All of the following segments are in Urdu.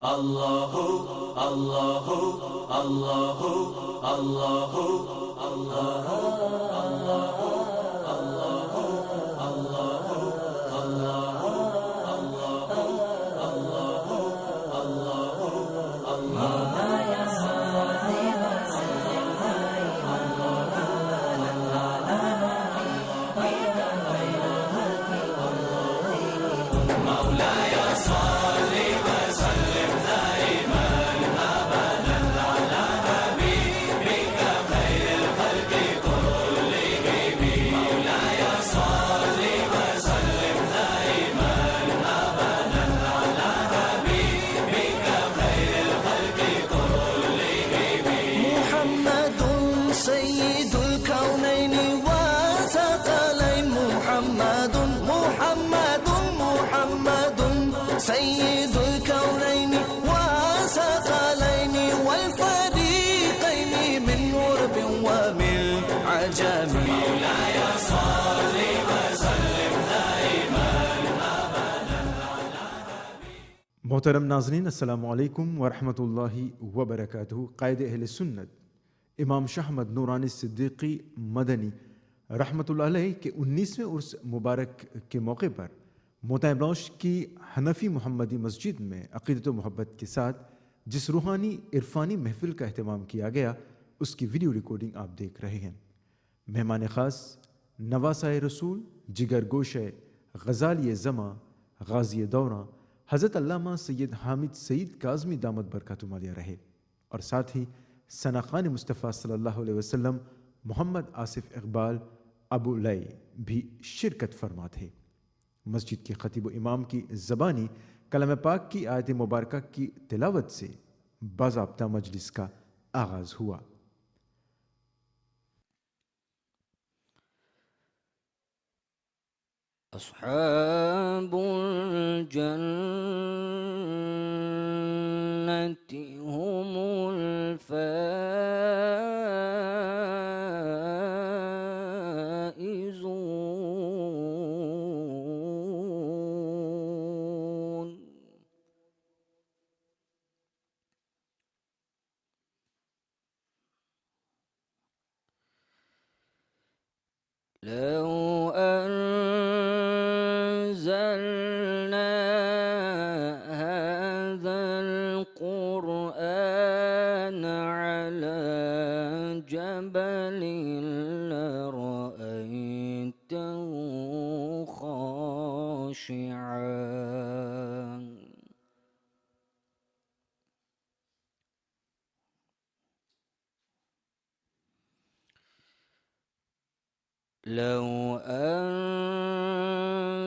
الله الله الله الله الله سيد الكونين وثقلين والفريقين من غرب ومن عجم مولاي صل وسلم دائما ابدا على محترم ناظرین، السلام علیکم ورحمۃ اللہ وبرکاتہ۔ قائد اہل سنت امام شاہ احمد نورانی صدیقی مدنی رحمۃ اللہ علیہ کے 19ویں عرس مبارک کے موقع پر موتیبلوش کی حنفی محمدی مسجد میں عقیدت و محبت کے ساتھ جس روحانی عرفانی محفل کا اہتمام کیا گیا، اس کی ویڈیو ریکارڈنگ آپ دیکھ رہے ہیں۔ مہمان خاص نواسۂ رسول، جگر گوشہ، غزالی زماں، غازی دوراں حضرت علامہ سید حامد سعید کاظمی دامت برکاتہ عالیہ رہے، اور ساتھ ہی ثناخان مصطفیٰ صلی اللہ علیہ وسلم محمد آصف اقبال ابو لئی بھی شرکت فرما تھے۔ مسجد کے خطیب و امام کی زبانی کلام پاک کی آیت مبارکہ کی تلاوت سے باضابطہ مجلس کا آغاز ہوا۔ اصحاب الجنة هم الفائزون. لو أنزلنا هذا القرآن على جبل لرأيته خاشعا لو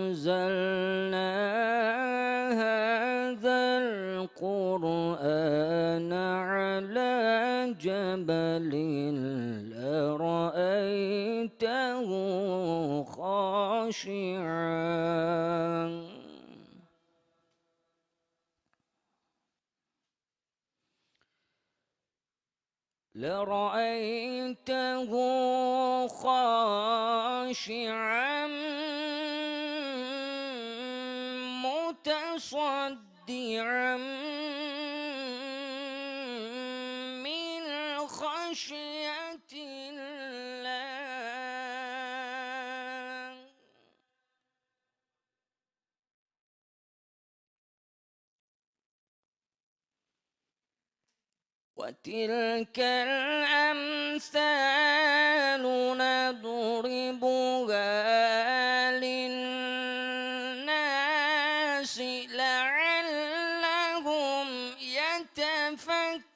أنزلنا هذا القرآن على جبل لرأيته خاشعا لرأيته خاشعا متصدعا من خشية الله. وتلك الأمثال نضربها للناس لعلهم يتفكرون.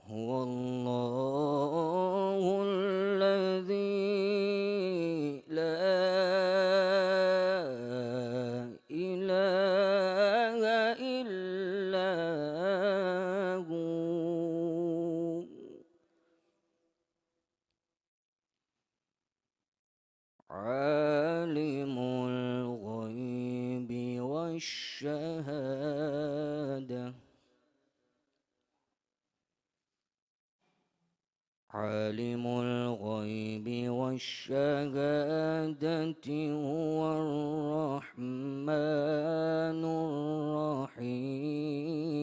هو الله الذي لا إله إلا هو عالم الغيب والشهادة عالم الغيب والشهادة هو الرحمن الرحيم.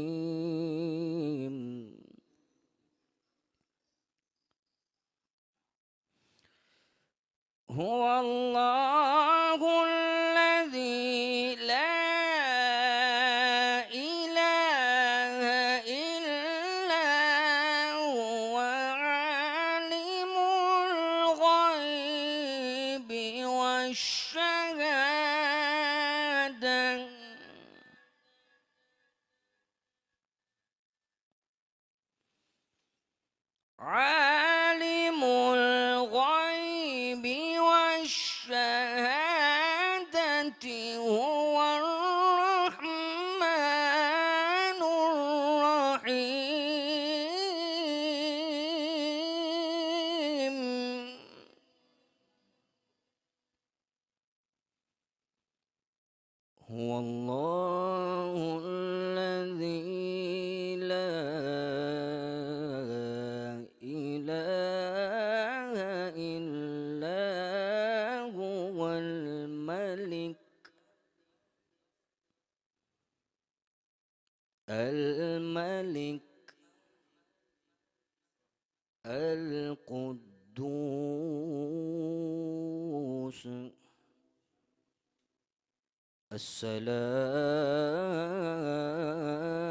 هو الله الذي لا إله إلا هو عالم الغيب والشهادة عالم الغيب والشهادة هو الرحمن الرحيم. هو الله الذي لا إله إلا هو الملك القدوس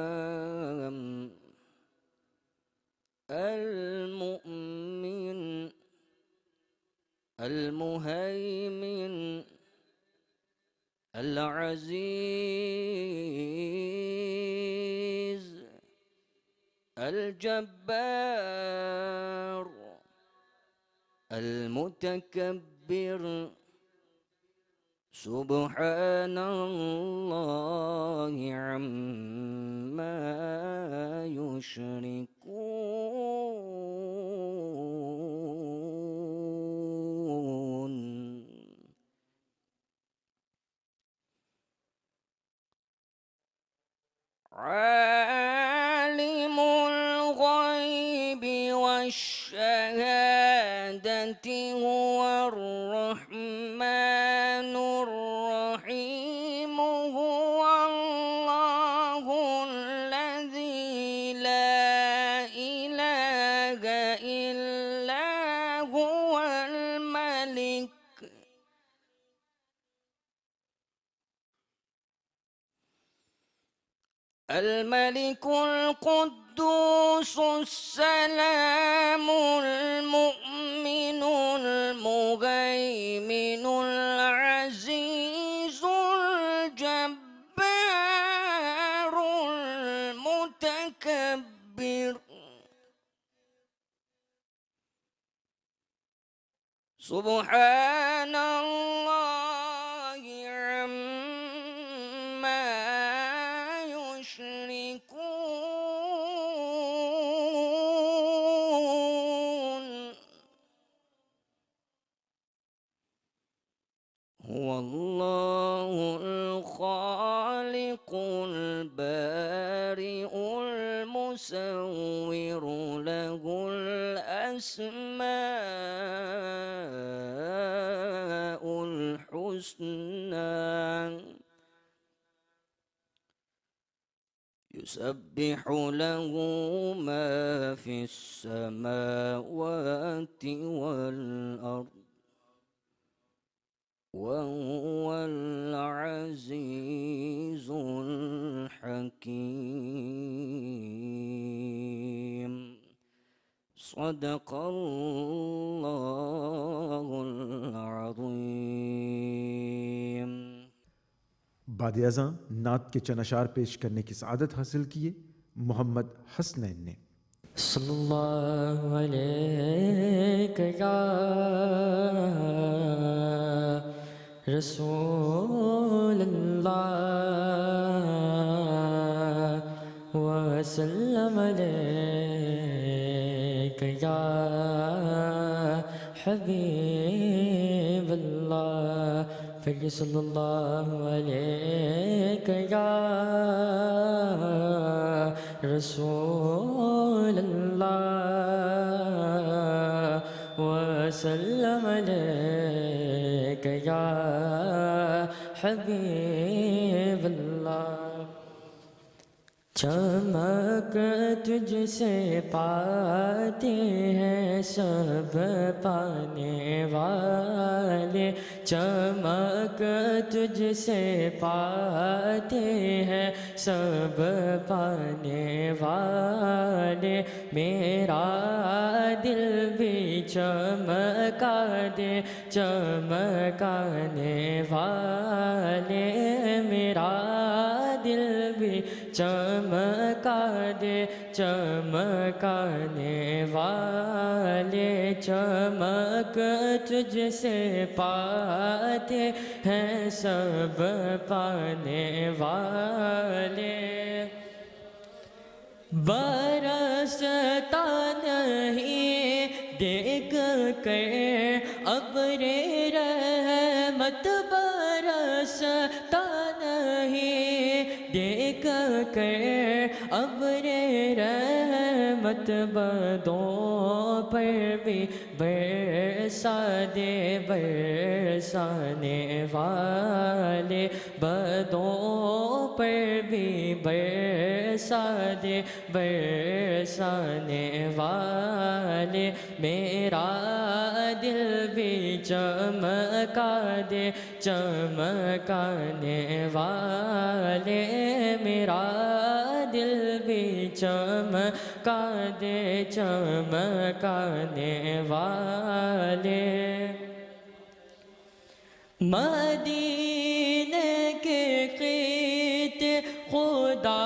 السلام المؤمن المهيمن العزيز الجبار المتكبر. سبحان الله عما يشركون. عالم الغيب والشهادة هو الرحمن الرحيم. هو الله الذي لا إله إلا هو الملك القدوس السلام المؤمن المهيمن العزيز الجبار المتكبر. سبحان الله عما يشركون. هو الله الخالق البارئ المصور له الأسماء الحسنى يسبح له ما في السماوات والأرض وهو العزيز الحكيم. صدق الله العظيم. بعد ازاں نعت کے چند اشعار پیش کرنے کی سعادت حاصل کیے محمد حسنین نے. صلی اللہ علیہ یا رسول اللہ وسلم علیک یا حبیب اللہ. پھر صلی اللہ علیہ یا رسول اللہ وسلم عليك يا حبيب الله چمک تجھ سے پاتے ہیں سب پانے والے چمک تجھ سے پاتے ہیں سب پانے والے میرا دل بھی چمکا دے چمکانے والے میرا دل بھی چمکا دے چمکانے والے چمک تجھ سے پاتے ہیں سب پانے والے برستا نہیں دیکھ کر ابر رحمت برستا نہیں دیکھ کر ابر رحمت بدوں پر بھی برسا دے برسانے والے بدوں پر بھی برسا دے برسانے والے میرا دل بھی چمکا دے چمکانے والے میرا دل بھی چمکا دے چمکانے والے مدینے کے قیت خدا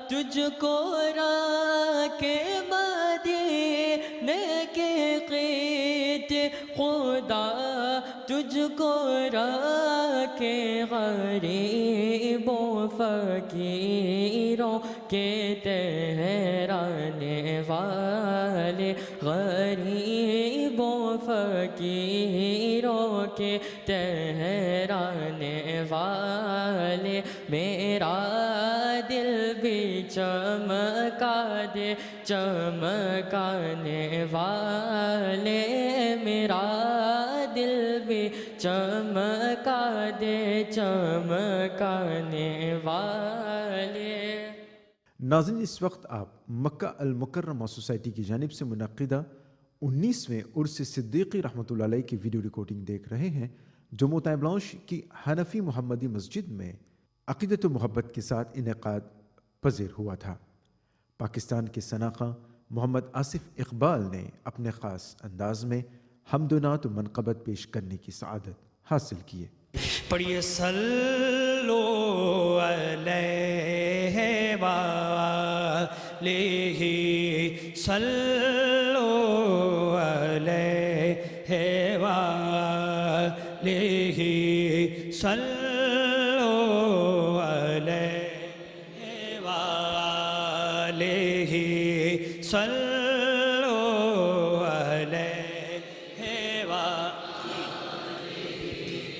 تجھ کو راکے مدینے کے قیت خدا تجھ کو راکے غریبوں فقیروں کے تہرانے والے غریبوں فقیروں کے تہرانے والے میرا دل بھی چمکا دے چمکانے والے میرا دل بھی چمکا دے چمکانے والے ناظرین اس وقت آپ مکہ المکرمہ سوسائٹی کی جانب سے منعقدہ 19ویں عرس صدیقی رحمۃ اللہ علیہ کی ویڈیو ریکارڈنگ دیکھ رہے ہیں جو موتائے بلانش کی حنفی محمدی مسجد میں عقیدت و محبت کے ساتھ انعقاد پذیر ہوا تھا پاکستان کے سناخواں محمد آصف اقبال نے اپنے خاص انداز میں حمد و نعت و منقبت پیش کرنے کی سعادت حاصل کی ہے پڑھیے صلو علیہ وآلہ صلو علیہ وآلہ صلو علیہ وآلہ صلو علیہ وآلہ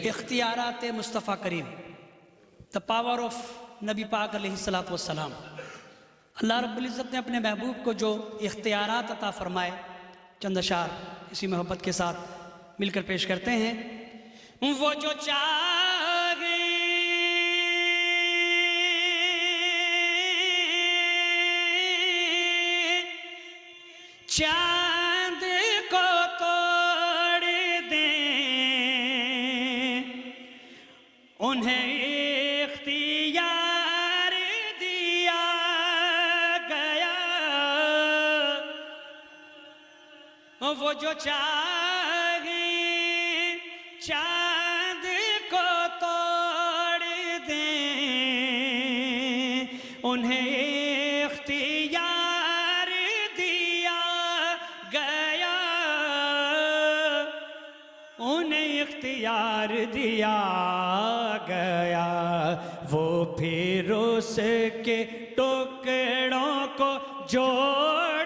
اختیارات مصطفیٰ کریم the power of نبی پاک علیہ السلام اللہ رب العزت نے اپنے محبوب کو جو اختیارات عطا فرمائے چند اشعار اسی محبت کے ساتھ مل کر پیش کرتے ہیں وہ جو چاہے چاند کو توڑ دیں انہیں اختیار دیا گیا وہ جو چاہے چاند کو توڑ دیں انہیں اختیار دیا گیا انہیں اختیار دیا گیا وہ پھر اس کے ٹکڑوں کو جوڑ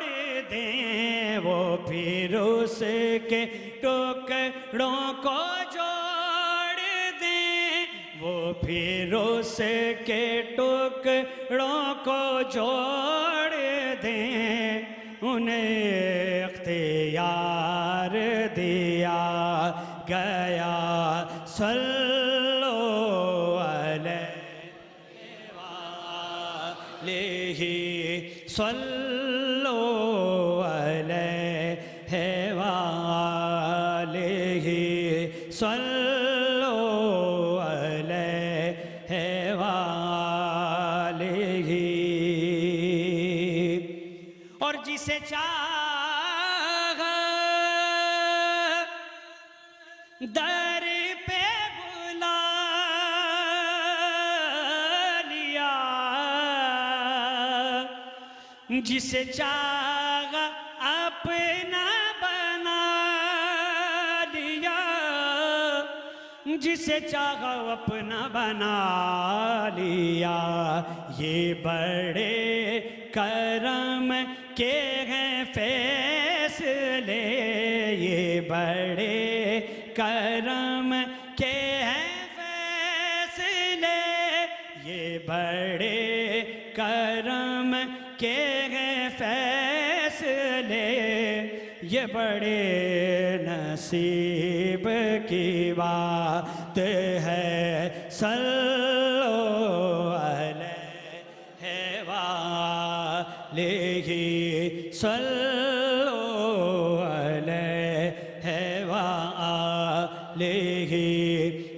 دیں وہ پھر اس کے ٹکڑوں کو جوڑ دیں وہ پھر اس کے ٹکڑوں کو جوڑ دیں انہیں اختیار دیا گیا صلو علیہ وآلہ صلو علیہ وآلہ صلو علیہ وآلہ اور جسے چاہا در پہ بلا لیا جسے چاہا اپنا بنا لیا جسے چاہا اپنا بنا لیا یہ بڑے کرم کے ہیں فیصلے یہ بڑے کرم کے ہیں فیصلے یہ بڑے کرم کے ہیں فیصلے یہ بڑے نصیب کی بات ہے صلو علیہ وآلہ صلو علیہ وآلہ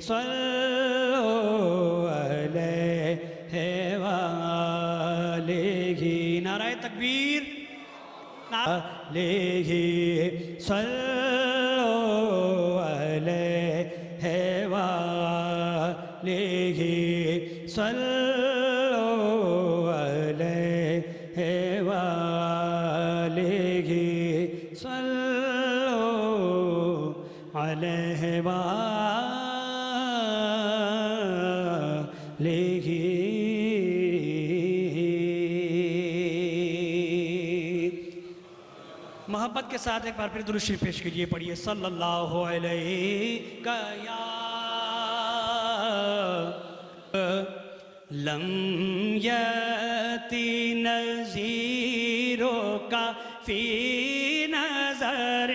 صلو علیہ وآلہ نعرہ تکبیر علیہ صلو علیہ وآلہ صلو علیہ وآلہ صلو علیہ وآلہ محبت کے ساتھ ایک بار پھر درود شریف پیش کیجئے پڑھیے صلی اللہ علیہ یا لم یاتی نذیروں کا فی نظر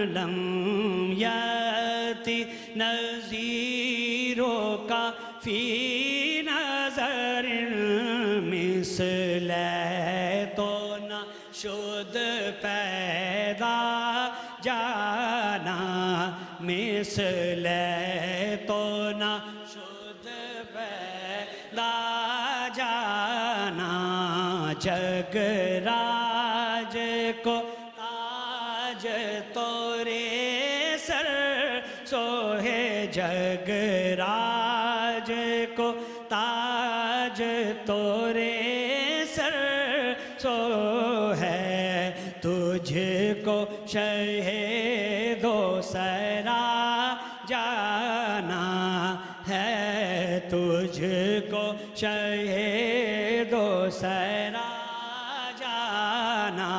لم یاتی نذیروں کا فی نظر مثل تو نہ شد پیدا جانا مثل تو نہ شد پیدا جانا جگ راج کو تاج تورے سر سوہے جگ راج کو تاج تورے سر سو ہے تجھ کو شہید و سرا جانا ہے تجھ کو شہید و سرا جانا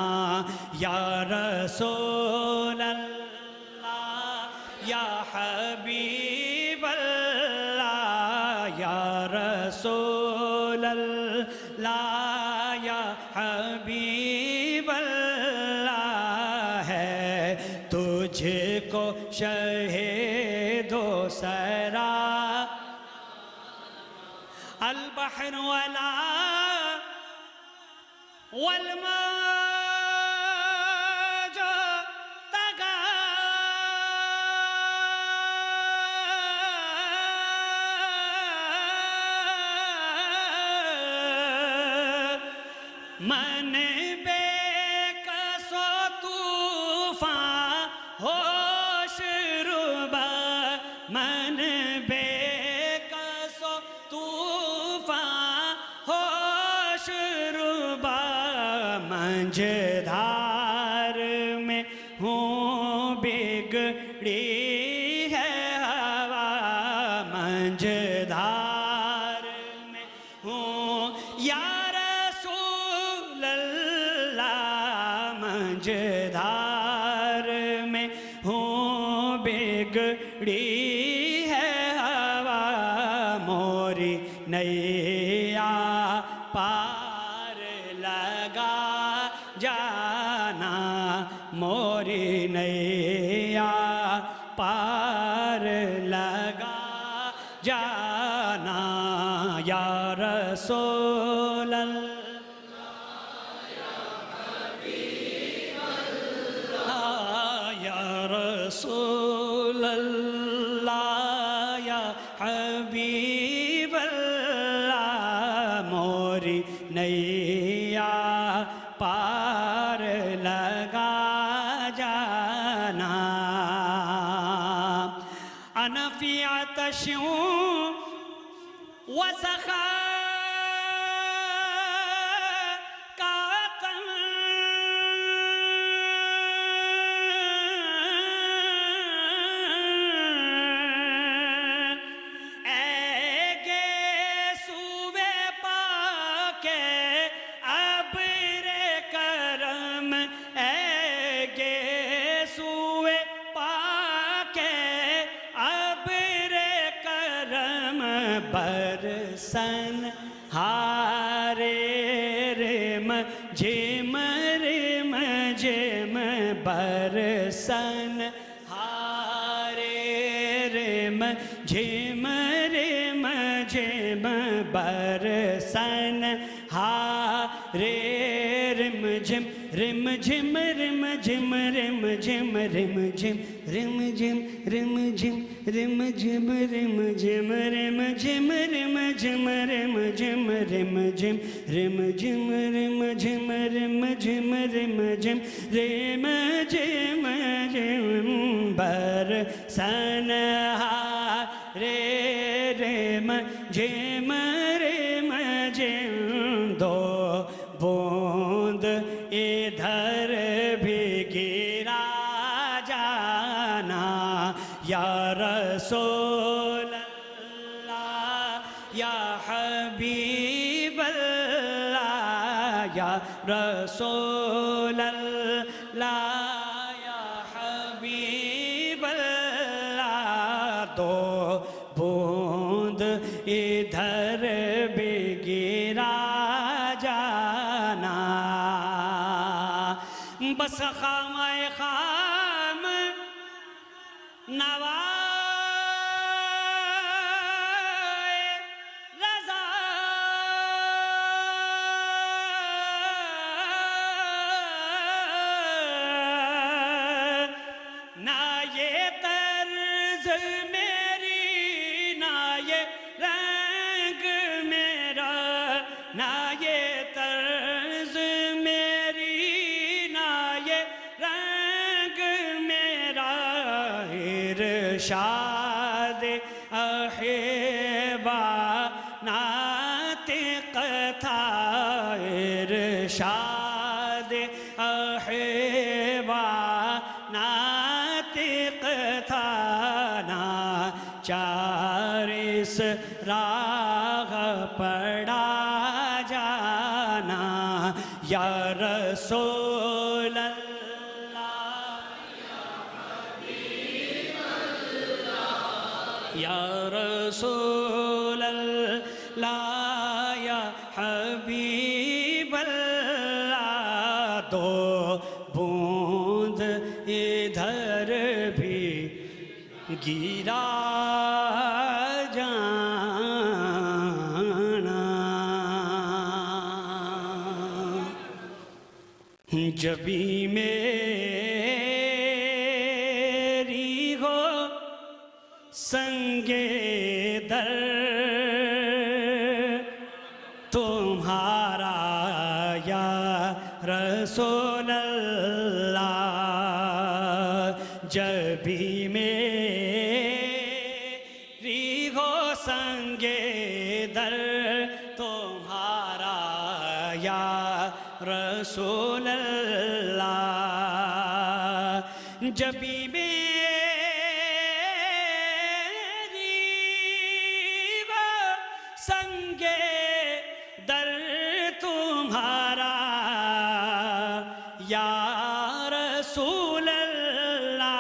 یا رسول اللہ یا حبیب اللہ یا رسول اللہ یا حبیب اللہ ہے تجھ کو شہید و سرا البحر ولا والموج طغى من بے کس و طوفان ہوش ربا من بے کس و طوفان ہوش ربا منجھدار میں ہوں بگڑی ہے ہوا منجھدار میں ہوں یا رسول اللہ منجھدار میں ہوں بگڑی ہے ہوا موری نیا پار لگا جانا موری نیا پار رسول اللہ یا حبیب اللہ موری نیا پار لگا جانا انا فی عطش وسخا برسن ہارے رم جم رم جم برسن ہارے رم جم رم جم برسن ہارے رم جم رم جم رم جم رم جم رم جم رم جم رم جم رم جم رم جم رم جم رم جم رم جم رم جم رم جم رم جم رم جم رم جم رم جم جم برسن ہارے رم جم رم جم دو بوند ادھر بھی گرا جانا یا رسول اللہ یا حبیب اللہ یا رسول اللہ یا حبیب اللہ دو بوند ادھر بھی گرا جانا بس خام خام نوائے رضا نہ یہ طرز میری نہ یہ رنگ میرا نہ یہ طرز میری نہ یہ رنگ میرا ارشاد احبا ناطق تھا ارشاد احبا ناطق تھا ناچار اس راہ پڑا جانا یا رسول یا رسول اللہ یا حبیب اللہ دو بوند ادھر بھی گرا جانا جبھی میری ہو سنگے در تمہارا یا رسول اللہ جب بھی میری ہو سنگے در تمہارا یا رسول اللہ جب بھی یا رسول اللہ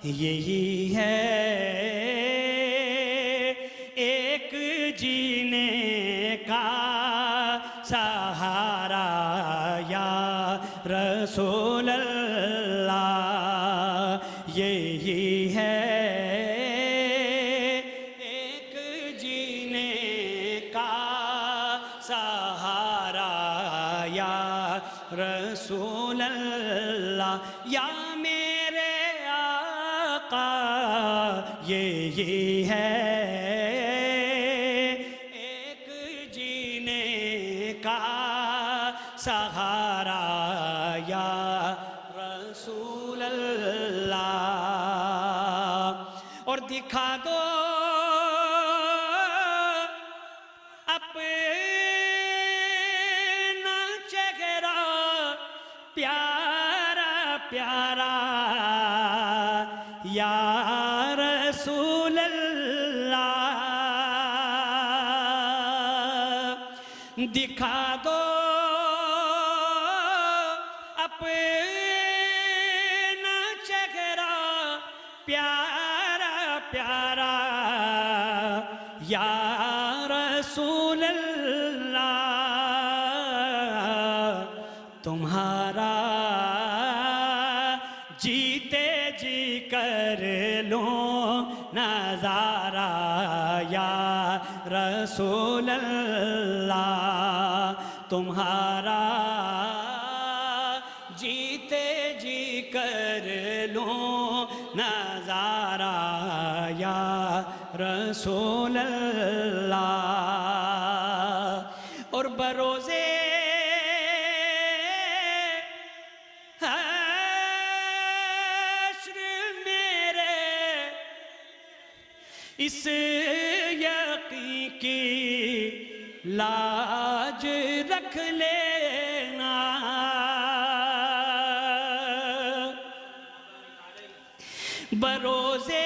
یہی ہے ایک جینے کا سہارا یا رسول اللہ یہی ہے ایک جینے کا سہارا یا رسول اللہ یا میرے آقا یہی ہے ایک جینے کا سہارا یا رسول اللہ اور دکھا دو اپنا چہرہ پیارا پیارا یا رسول اللہ دکھا دو اپنا چہرہ پیارا پیارا یا رسول اللہ تمہارا جیتے جی کر لوں نظارہ یا رسول اللہ تمہارا جیتے جی کر لوں نظارہ یا رسول اللہ اور بروزے حشر میرے اس یقین کی لاج رکھ لینا بروزے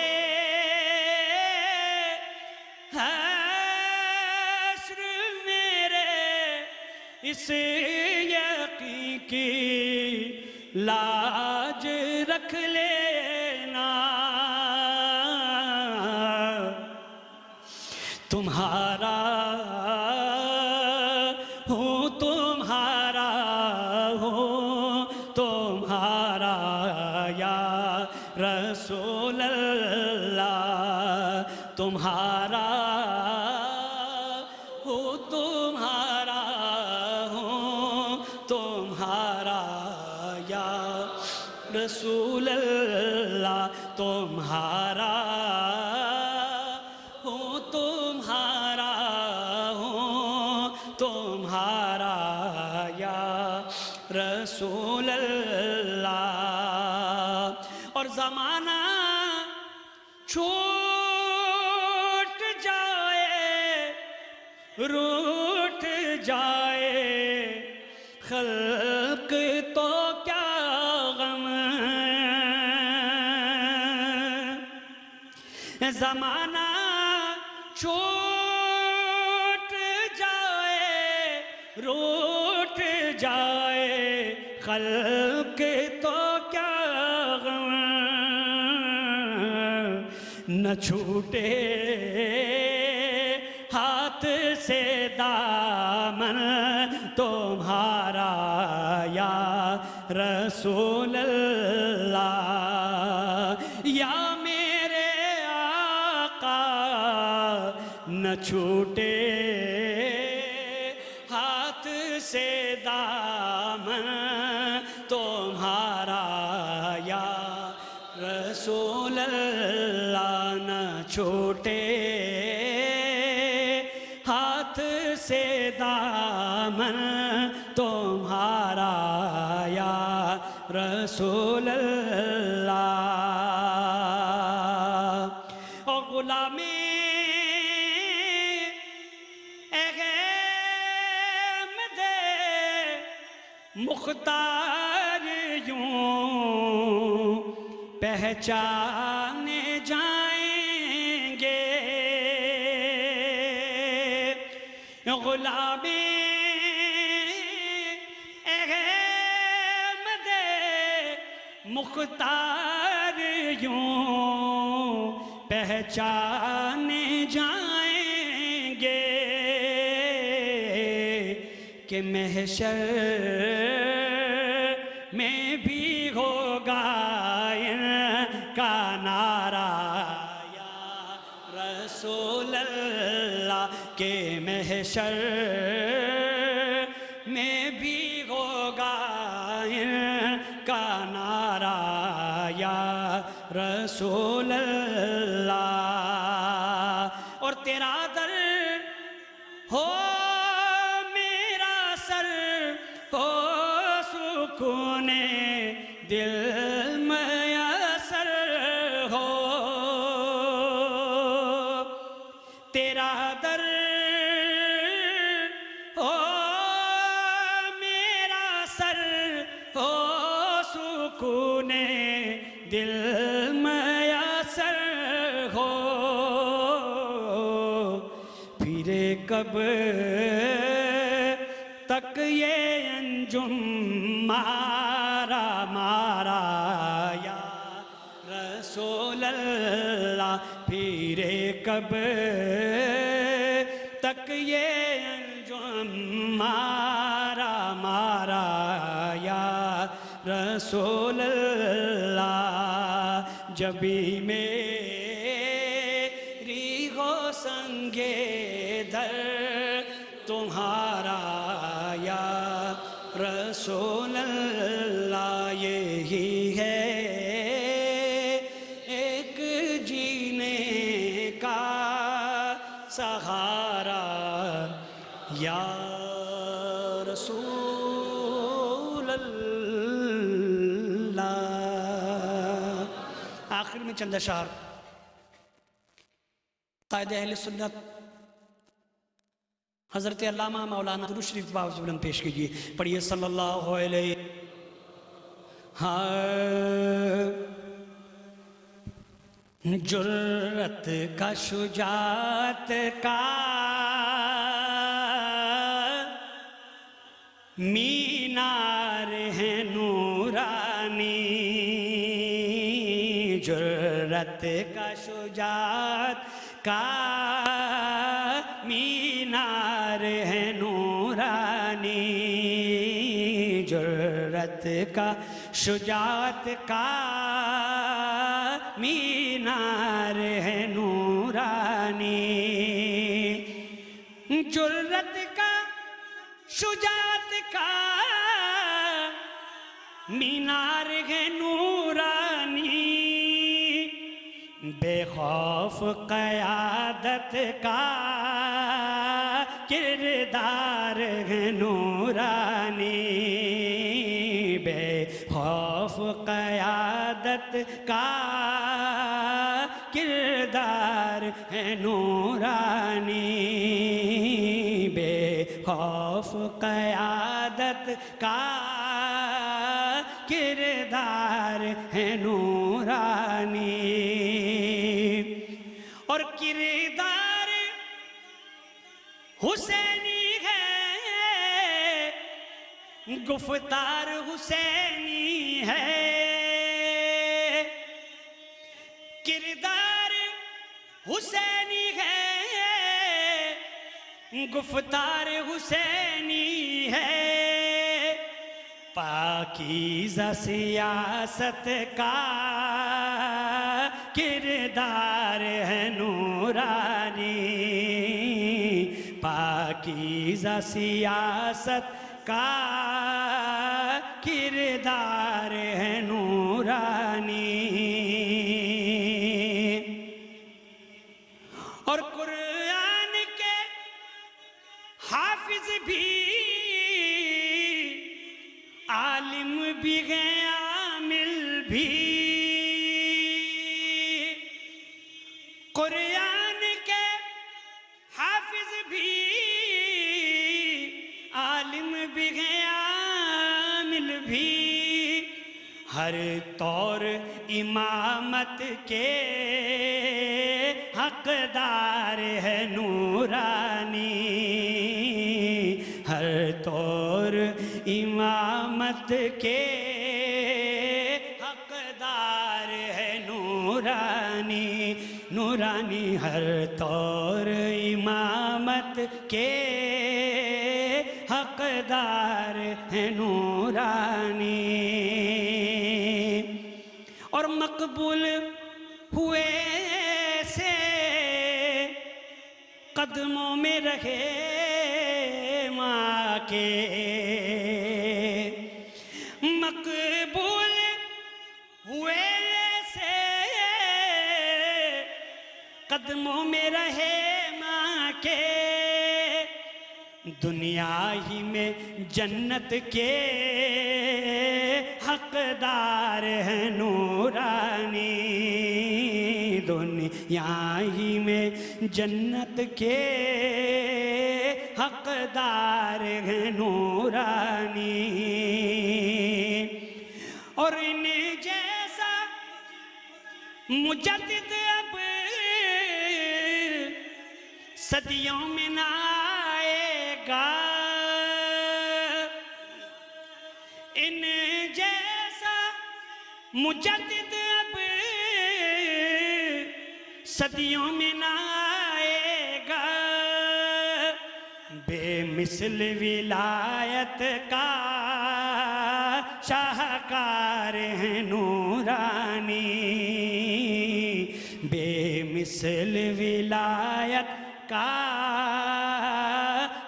حشر میرے اس یقین کی لاج رکھ لینا تمہارا ہوں تمہارا ہوں تمہارا یا رسول اللہ تمہارا ہوں تمہارا ہوں تمہارا یا رسول اللہ تمہارا ہوں تمہارا ہوں تمہارا یا رسول اللہ اور زمانہ چھوٹ جائے روٹ جائے خلق تو کیا غم زمانہ چھوٹ جائے روٹ جائے خلق تو کیا غم نہ چھوٹے ہاتھ سے دامن تمہارا یا رسول اللہ یا میرے آقا نہ چھوٹے ہاتھ سے دامن تمہارا یا رسول اللہ نہ چھوٹے ہاتھ سے دامن تمہارا یا رسول اللہ اور غلامی احمد مختار یوں پہچانے جائیں گے غلامی احمد مختار یوں پہچانے جائیں گے کہ محشر میں بھی ہوگا ان کا نعرہ یا رسول اللہ کہ محشر میں بھی ہوگا رسول اللہ، اور تیرا در ہو میرا سر ہو سکون دل میسر ہو، تیرا در ہو میرا سر ہو سکون دل میسر ہو، پھر کب تک یہ انجم مارا مارا یا رسول اللہ، پھر کب تک یہ انجم مارا مارا یا رسول اللہ، جبھی میری ہو سنگے در تمہارا یا رسول اللہ، یہی ہے ایک جینے کا سہارا یا رسول اللہ۔ آخر میں چند اشعار قائد اہل سنت حضرت علامہ مولانا درود شریف باوز بلند پیش کیجئے، پڑھیے صلی اللہ علیہ۔ جرت کا شجاعت کا مینار ہے نورانی، جرت کا شجاعت کا مینار ہے نورانی، جرت کا شجاعت کا مینار ہے نورانی، جرت کا شجاعت کا مینار ہے نورانی، بے خوف قیادت کا کردار ہے نورانی، بے خوف قیادت کا کردار ہے نورانی، بے خوف قیادت کا کردار ہے نورانی، اور کردار حسینی ہے، گفتار حسینی ہے، کردار حسینی ہے، گفتار حسینی ہے، پاکیزہ سیاست کا کردار ہے نورانی، پاکیزہ سیاست کا کردار ہے نورانی، اور قرآن کے حافظ بھی عالم بھی ہیں عامل بھی، قرآن کے حافظ بھی عالم بھی ہیں عامل بھی، ہر طور امامت کے حقدار ہے نورانی، ہر طور امامت کے حقدار ہے نورانی، نورانی ہر طور امامت کے حقدار ہے نورانی، اور مقبول ہوئے سے قدموں میں رہے ماں کے، مقبول ہوئے سے قدموں میں رہے ماں کے دنیا ہی میں جنت کے حقدار ہیں نورانی دنیا ہی میں جنت کے حقدار ہیں نورانی اور ان جیسا مجدد اب صدیوں میں نہ آئے گا ان جیسا مجدد اب صدیوں میں نہ آئے گا بے مثل ولایت کا شاہکار ہے نورانی بے مثل ولایت کا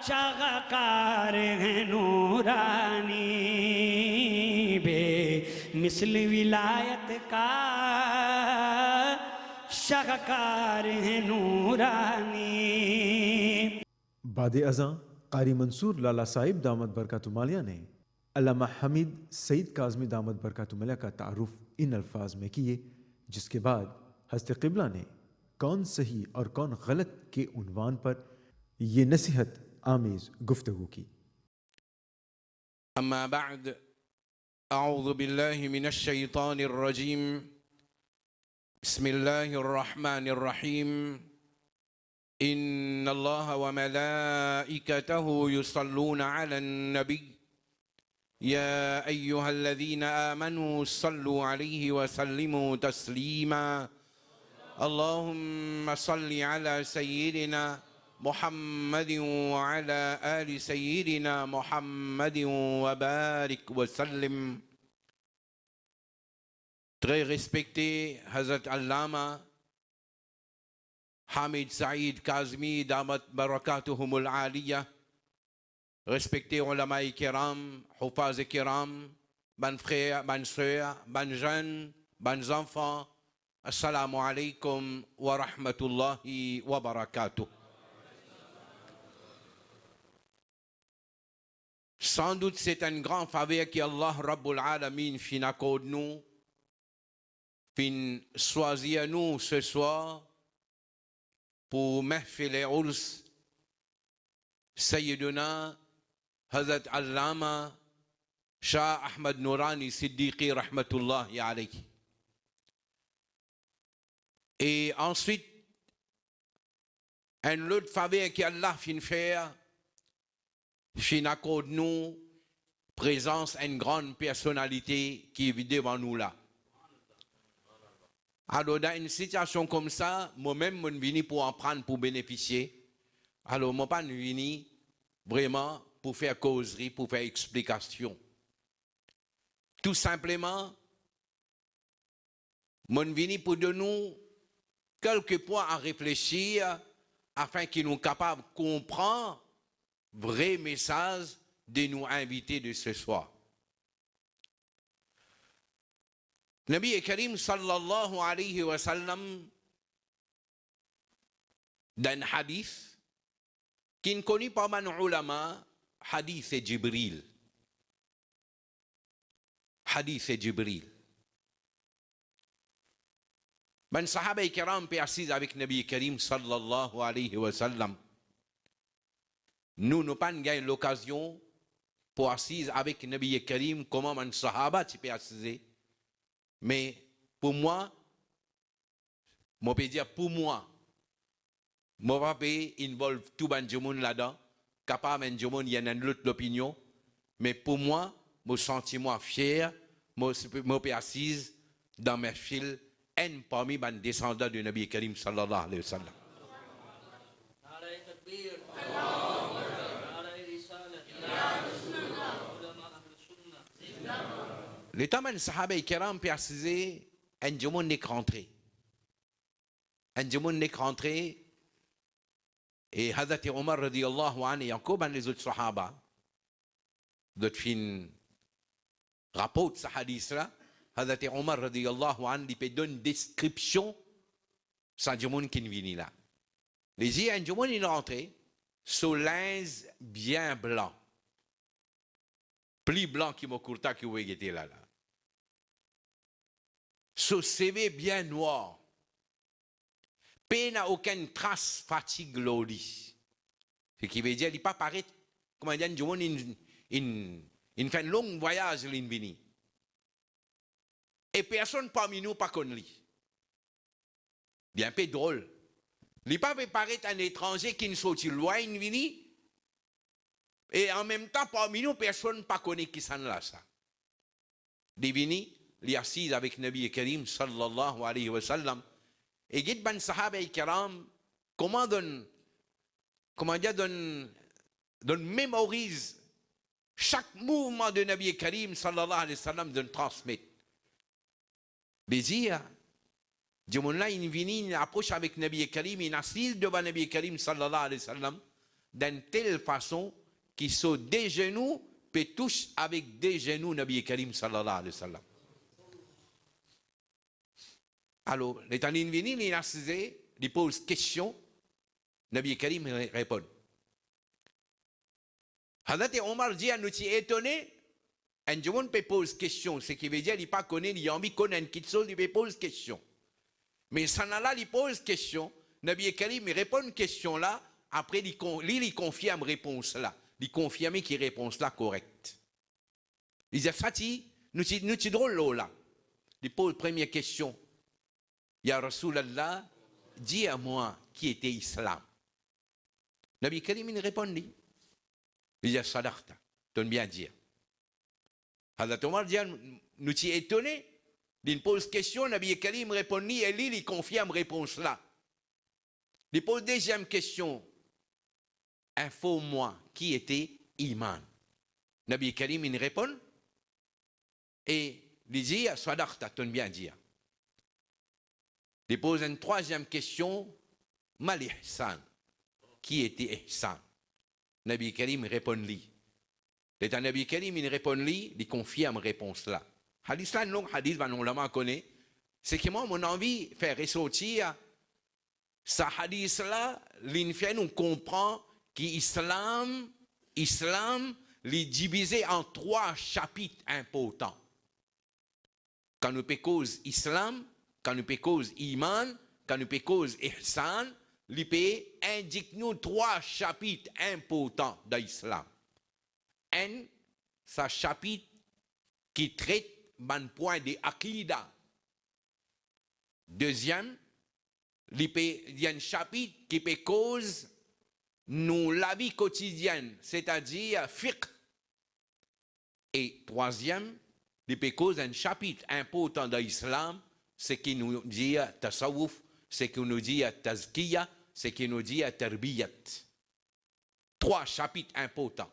شاہکار ہے نورانی بے مثل ولایت کا شاہکار ہے نورانی بعد ازاں قاری منصور لالا صاحب دامت برکات مالیہ نے علامہ حمید سعید کاظمی دامت برکات مالیہ کا تعارف ان الفاظ میں کیے جس کے بعد حضرت قبلہ نے کون صحیح اور کون غلط کے عنوان پر یہ نصیحت آمیز گفتگو کی. اما بعد اعوذ باللہ من الشیطان الرجیم بسم اللہ الرحمن الرحیم ان اللہ وملائکتہ یصلون علی النبی یا ایہا الذین آمنوا صلوا علیہ وسلموا تسلیما اللہم صل علی سیدنا محمد وعلی آل سیدنا محمد وبارک وسلم. Très respecté Hazrat Allama Hamid Saïd Kazmi Damat Barakatuhumul Aliyah, respecté ulama kiram, hufaz kiram, ban frères, ban sœurs, ban jeunes, ban enfants, assalamu alaikum wa rahmatullahi wa barakatuh. Sans doute c'est un grand faveur qu'Allah Rabbul Alamin fin accorde nous, fin choisir nous ce soir pour mahfil urs Sayyiduna Hazrat Allama Shah Ahmad Nourani Siddiqi Rahmatullahi alayhi. Et ensuite, un autre faveur qu'Allah fin faire, fin accorde nous présence une grande personnalité qui vit devant nous là. Alors dans une situation comme ça, moi-même je suis venu pour en prendre, pour bénéficier. Alors je ne suis pas venu vraiment pour faire causerie, pour faire explication. Tout simplement, je suis venu pour donner quelques points à réfléchir afin qu'ils nous capables de comprendre le vrai message de nous inviter de ce soir. Nabi Karim sallallahu alayhi wa sallam, dans un hadith, qui ne connaît pas man ulama, hadith et Jibril. Hadith et Jibril. Ben sahaba et kiram pe assis avec Nabi Karim sallallahu alayhi wa sallam. Nous n'avons pas eu l'occasion pour assis avec Nabi Karim comment man sahaba tu peux assiser. Mais pour moi, je peux dire pour moi, mon papa involve tout le monde là-dedans, capable de monde, il y a une autre opinion, mais pour moi, je sens moi fier, je peux assise dans mes fils, un parmi les descendants du Nabi Karim sallallahu alayhi wa sallam. Le temps où les Sahaba et Kiram précisaient, un diamant n'est rentré. Un diamant n'est rentré. Et Hazrat Omar radiyallahu anhu et encore les autres Sahaba, d'autres fins rapportent ce hadith-là, Hazrat Omar radiyallahu anhu, il peut donner une description ça du monde qui vient là. Les yeux, un du monde, il est rentré, sous linge bien blanc. Plus blanc que mon courta qui vous était là. Sous CV bien noir. Peine n'a aucune trace fatigue loli. Ce qui veut dire, il n'est pas pareil, comme un du monde, il fait un long voyage, il vient. Et personne parmi nous pas connu. Bien peu drôle. Il n'est pas paraître un étranger qui ne sortit loin, il vient. Et en même temps, parmi nous, personne ne connaît qui s'en là ça. Il vient, il est assis avec Nabi Karim sallallahu alayhi wa sallam. Et il ban sahaba kiram, comment mémorise chaque mouvement de Nabi Karim sallallahu alayhi wa sallam de transmettre. Mais dire, du moment là, il vient, il approche avec Nabi Karim, il assise devant Nabi Karim sallallahu alayhi wa sallam, d'une telle façon qu'il saut des genoux, peut toucher avec des genoux Nabi Karim sallallahu alayhi wa sallam. Alors, l'état il vient, il est assise, il pose question, Nabi Karim répond. Hazrat Omar dit à nous étonné, un jour peut poser question, ce qui veut dire qu'il n'a pas connu, il a envie de connaître quelque chose, il peut poser question. Mais Sanala, il pose question, Nabi Karim répond une question là, après il confirme réponse là, il confirme qu'il réponse là correcte. Il dit, Fatih, nous sommes drôles là. Il pose première question. Ya Rasulallah, dis à moi qui était Islam. Nabi Karim il répond, il dit, Sadaqta, donne bien dire. Hazrat Omar dit, nous sommes étonnés. Il pose question, Nabi Karim répond, et lui, il confirme réponse là. Il pose deuxième question. Informe-moi qui était Iman. Nabi Karim il répond, et il dit, Sadaqta, donne bien dire. Il pose une troisième question, Mal Ihsan. Qui était Ihsan? Nabi Karim répond lui. L'état Nabi Karim il répond lui, il confirme réponse là. Hadith là, long hadith, on l'a connaît. C'est que moi, mon envie de faire ressortir, ce hadith là, l'infini nous comprend qu'Islam, est divisé en 3 chapitres importants. Quand nous cause Islam, quand nous cause Iman, quand nous cause Ihsan, l'IP indique nous 3 chapitres importants d'Islam. Un, c'est chapitre qui traite d'un point de Aqidah. Deuxième, il y a un chapitre qui peut cause nous la vie quotidienne, c'est-à-dire fiqh. Et troisième, il peut cause un chapitre important de l'islam, ce qui nous dit tasawwuf, ce qui nous dit tazkiya, ce qui nous dit tarbiyat. 3 chapitres importants.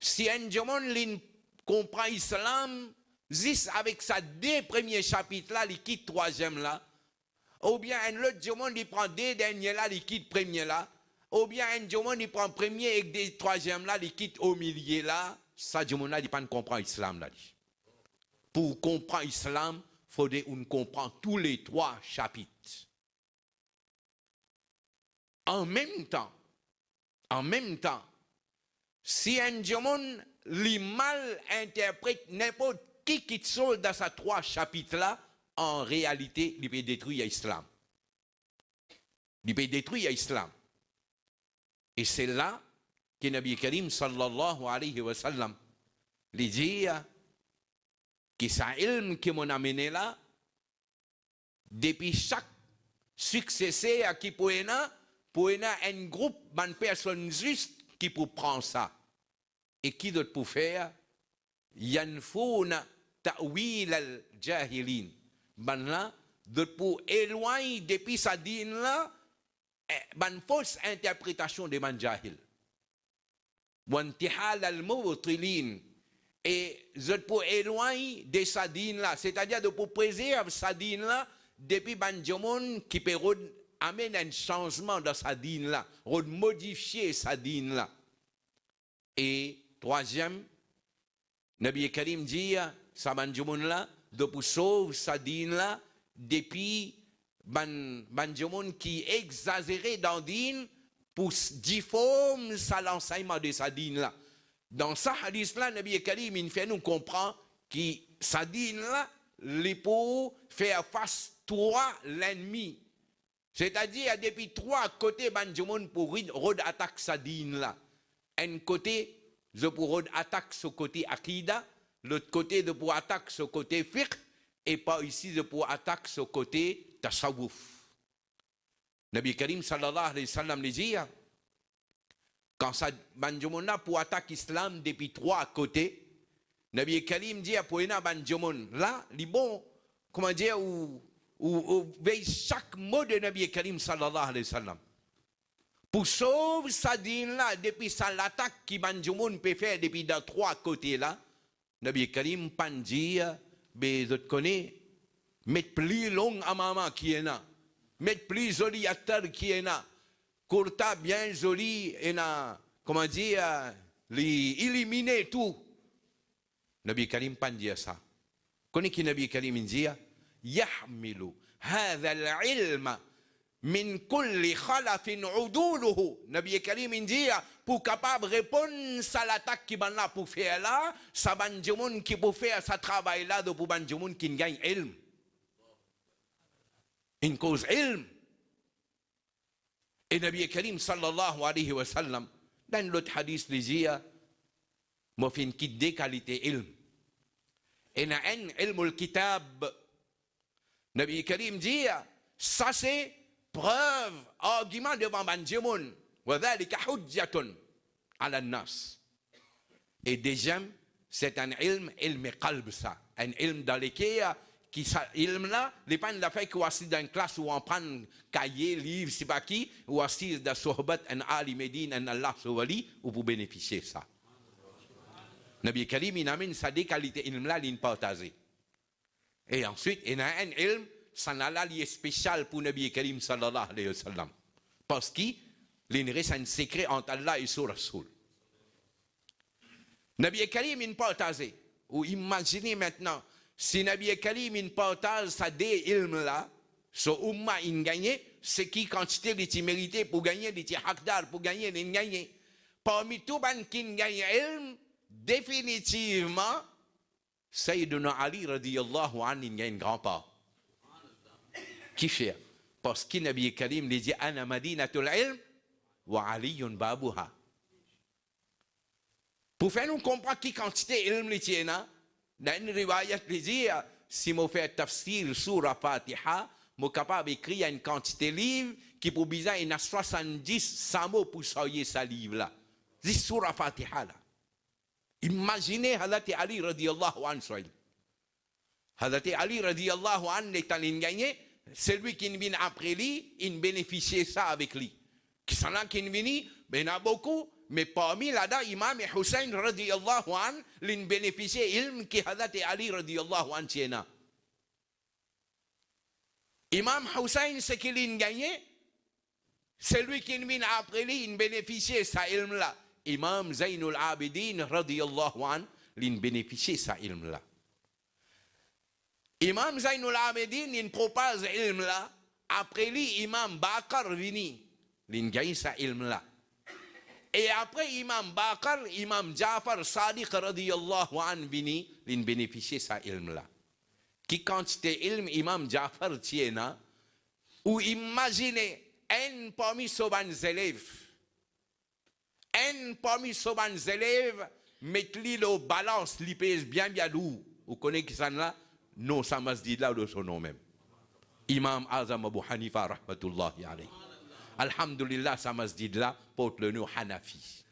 Si un monde comprend l'islam, juste avec sa 2 premiers chapitres là, il quitte 3e là, ou bien un autre monde il prend 2 derniers là, il quitte 1er là, ou bien un monde il prend 1er et 3e là, il quitte au milieu là, ça du monde là, il ne comprend l'islam là. Pour comprendre l'islam, il faudrait qu'on comprenne tous les 3 chapitres. En même temps, si un monde mal interprète n'importe qui sort dans ces 3 chapitres-là, en réalité, il peut détruire l'islam. Il peut détruire l'islam. Et c'est là que Nabi Karim sallallahu alayhi wa sallam lui dit que ça ilm qui m'a amené là, depuis chaque successeur qui pour un groupe de personnes justes qui pour prendre ça. Et qui d'autre pour faire? Yanfouna ta'wil al-jahilin. Ben là, d'autre pour éloigner depuis sa dîne là, ben fausse interprétation de man jahil. Wantihal al-mawtilin. Et d'autre pour éloigner de sa dîne là, c'est-à-dire de pour préserver sa dîne là, depuis ben jomon qui peut amener un changement dans sa dîne là, modifier sa dîne là. Et troisième, Nabi Karim dit, Saban Jumun là, de pour sauver sa dîne là, depuis ban jomon qui exagéré dans din pour difformer ça l'enseignement de sa din là. Dans ça hadith là, Nabi Karim il fait nous comprendre que sa din là, les pour faire face toi l'ennemi. C'est-à-dire depuis trois côtés ban jomon pour rod attaque sa din là. Un côté je pour attaque ce côté akida, l'autre côté de pour attaque ce côté fiqh et pas ici de pour attaque ce côté tasawwuf. Nabi Karim sallallahu alayhi wa sallam les dit quand ça banjomona pour attaquer l'islam depuis trois côtés, Nabi Karim dit pour ena banjomon là, li bon comment dire ou veille chaque mot de Nabi Karim sallallahu alayhi wa sallam. Pour sauver sa dîne là depuis ça l'attaque qui banjomon peut faire depuis dans trois côtés là, Nabi Karim pan dire mais je connais mettre plus long à maman qui est là, mettre plus joli à terre qui est là. Courta bien joli et na comment dire éliminer tout. Nabi Karim pas dire ça. Connais qui Nabi Karim dit yahmilu hadha al-ilm min kulli khalafin uduluhu. Nabi Karim dit pour capable répondre à l'attaque qui ban là pour faire là, ça ban jomon qui pour faire ça travail là de pour ban jomon qui gagne ilm. Une cause ilm. Et Nabi Karim sallallahu alayhi wa sallam, dans l'autre hadith, il dit, moi fin kit de qualité ilm. Et na en ilmul kitab. Nabi Karim dit, ça c'est preuve, argument devant banjemon. Wa dhalika hujjatun ala nas. Et deuxième, c'est un ilm qalb ça. Un ilm dans lequel qui ça ilm là les pas la fait qu'on assis dans une classe où on prend cahier livre c'est pas qui ou assis dans sohbat un ali medine un Allah wali ou pour bénéficier ça. Nabi Karim il amène sa des qualités ilm là il partager. Et ensuite il y a un ilm ça n'a là lié spécial pour Nabi Karim sallallahu alayhi wa sallam parce qu'il reste un secret entre Allah et son Rasoul. Nabi Karim il partager ou imaginez maintenant si Nabi Karim il partage sa des ilm là, ce umma il gagne, c'est qui quantité de mérité pour gagner, de hakdar pour gagner, il gagne. Parmi tout ban qui gagne ilm, définitivement, Sayyiduna Ali radiyallahu anhu il gagne grand part. Qui fait? Parce que Nabi Karim il dit ana madinatul ilm wa aliyun babuha. Pour faire nous comprendre qui quantité ilm li tiena. Dans une riwayat, il dit, si je fais tafsir sur la Fatiha, je suis capable d'écrire une quantité de livres qui pour bizarre, il y a 70 100 mots pour sortir ce livre-là. C'est sur la Fatiha. Là. Imaginez Hazrat Ali radiyallahu anhu. Hazrat Ali radiyallahu anhu est en gagné, celui qui vient après lui, il bénéficie ça avec lui. Qui s'en a qui vient, il y en a beaucoup. Mais parmi là-dedans, Imam Hussein radiyallahu an, l'in bénéficié ilm qui Hazrat Ali radiyallahu an tiena. Imam Hussein, c'est qu'il a gagné. Celui qui vient après lui, il bénéficié ça ilm là. Imam Zainul Abidin radiyallahu an, l'in bénéficié ça ilm là. Imam Zainul Abidin, il propose ilm là. Après lui, Imam Bakar vini, l'in gagne ça ilm là. Et après Imam Bakar, Imam Jafar Sadiq radiyallahu an vini, l'in bénéficié sa ilm là. Qui quantité ilm Imam Jafar tiena, ou imaginez un parmi ses élèves, mettez-le le balance, li pèse bien lourd. Vous connaissez qui ça là? Non, ça m'a dit là de son nom même. Imam Azam Abu Hanifa rahmatullahi alayhi. Alhamdulillah, sa masjid là porte le nom Hanafi.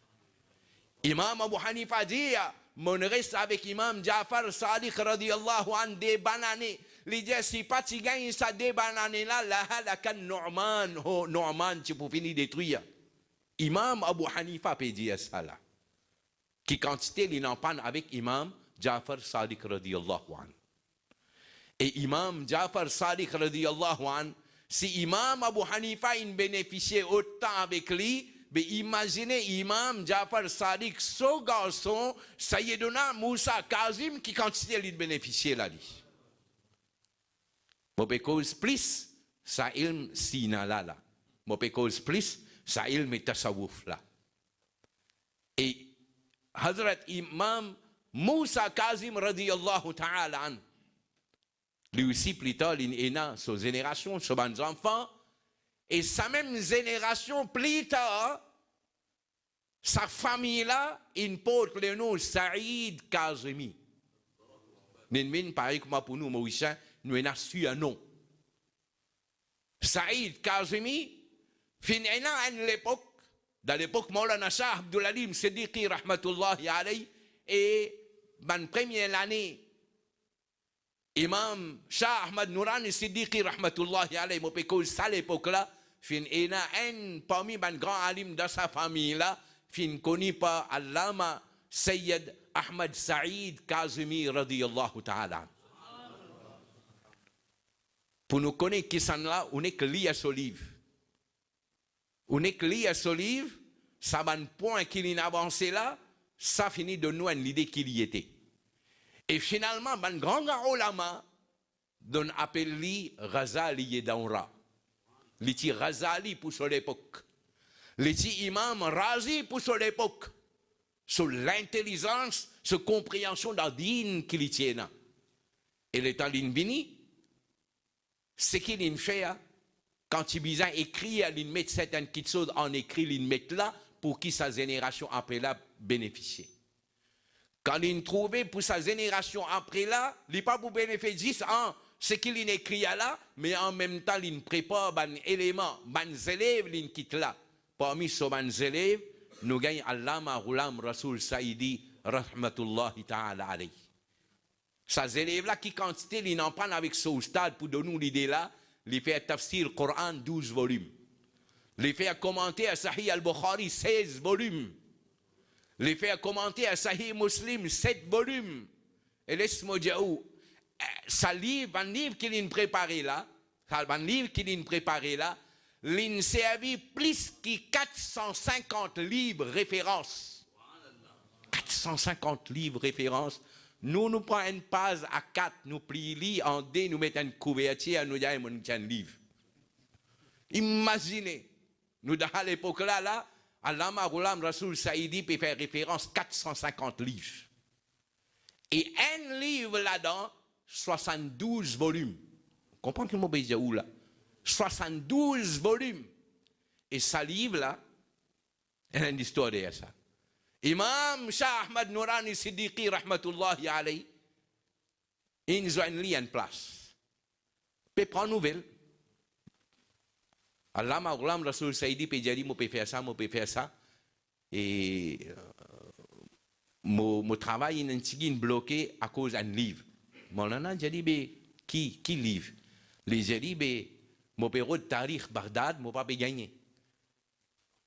Imam Abu Hanifa dit, mon reste avec Imam Jafar Sadiq radiyallahu an des bananes. Il dit, si pas tu gagnes ça des bananes là, la halakan Nu'man, oh Nu'man, tu peux finir détruire. Imam Abu Hanifa peut dire ça là. Qui quantité il en parle avec Imam Jafar Sadiq radiyallahu an. Et Imam Jafar Sadiq radiyallahu an, si Imam Abu Hanifa il bénéficiait autant avec lui, mais imaginez Imam Jafar Sadiq, ce garçon, Sayyiduna Moussa Kazim, qui quantité il bénéficiait là. Bon, because plus, sa ilm sina là. Moi pe cause plus sa ilm et tasawuf là. Et Hazrat Imam Moussa Kazim radiyallahu ta'ala an. Lui aussi plus tard il a sa génération, ses enfants, et sa même génération plus tard, sa famille là, il porte le nom Saïd Kazimi. Nous, pareil comme pour nous, Mauriciens, nous avons su un nom. Saïd Kazimi, à l'époque, dans l'époque Maulana Shah Abdul Alim Siddiqui rahmatullahi alayhi, et dans la première année, Imam Shah Ahmad Nourani Siddiqui rahmatullahi alayhi, moi pécose à l'époque là, un parmi les grands alim de sa famille là, connu par Allama Sayyid Ahmad Saïd Kazimi radiyallahu ta'ala. Pour nous connaître qui sont là, on est que lié à ce livre. On est que lié à ce livre, ça va un point qu'il a avancé là, ça finit de nous une idée qu'il y était. Et finalement, un grand ulama donne appelé Ghazali Yedaoura. L'iti Ghazali pour son époque. L'iti Imam Razi pour son époque. Sur l'intelligence, sur compréhension de la dîne qu'il tient. Et l'état d'invini, c'est qu'il fait quand il vient écrire, il met certaines petites choses en écrit, il met là pour que sa génération après là bénéficie. Quand il trouve pour sa génération après là, il n'est pas pour bénéficier ce qu'il écrit là, mais en même temps, il prépare des éléments, des élèves, il quitte là. Parmi ces élèves, nous gagnons Allama Ghulam Rasoul Saïdi, rahmatullahi ta'ala alayhi. Ces élèves-là, qui quantité, ils n'en prennent avec ce stade pour donner l'idée là, ils font tafsir Coran 12 volumes. Ils font commenter à Sahih al-Bukhari 16 volumes. Ils font commenter à Sahih Muslim 7 volumes. Et laisse-moi dire, un livre qu'il a préparé là, il servi plus que 450 livres références. 450 livres références. Nous prenons une page à 4, nous plions en D, nous mettons une couverture, nous disons un livre. Imaginez, nous dans l'époque là, Allama Ghulam Rasoul Saïdi peut faire référence 450 livres. Et un livre là-dedans, 72 volumes. Vous comprenez que je vais dire où là? 72 volumes. Et ce livre-là, il y a une histoire derrière ça. Imam Shah Ahmad Nourani Siddiqui rahmatullahi alayhi, il a une place. Il peut prendre nouvelle. Allama Ghulam Rasoul Saïdi peut dire, je peux faire ça. Et mon travail est bloqué à cause d'un livre. Maulana a dit, qui livre? Les a dit, mon père de Tarikh Baghdad, mon papa gagné.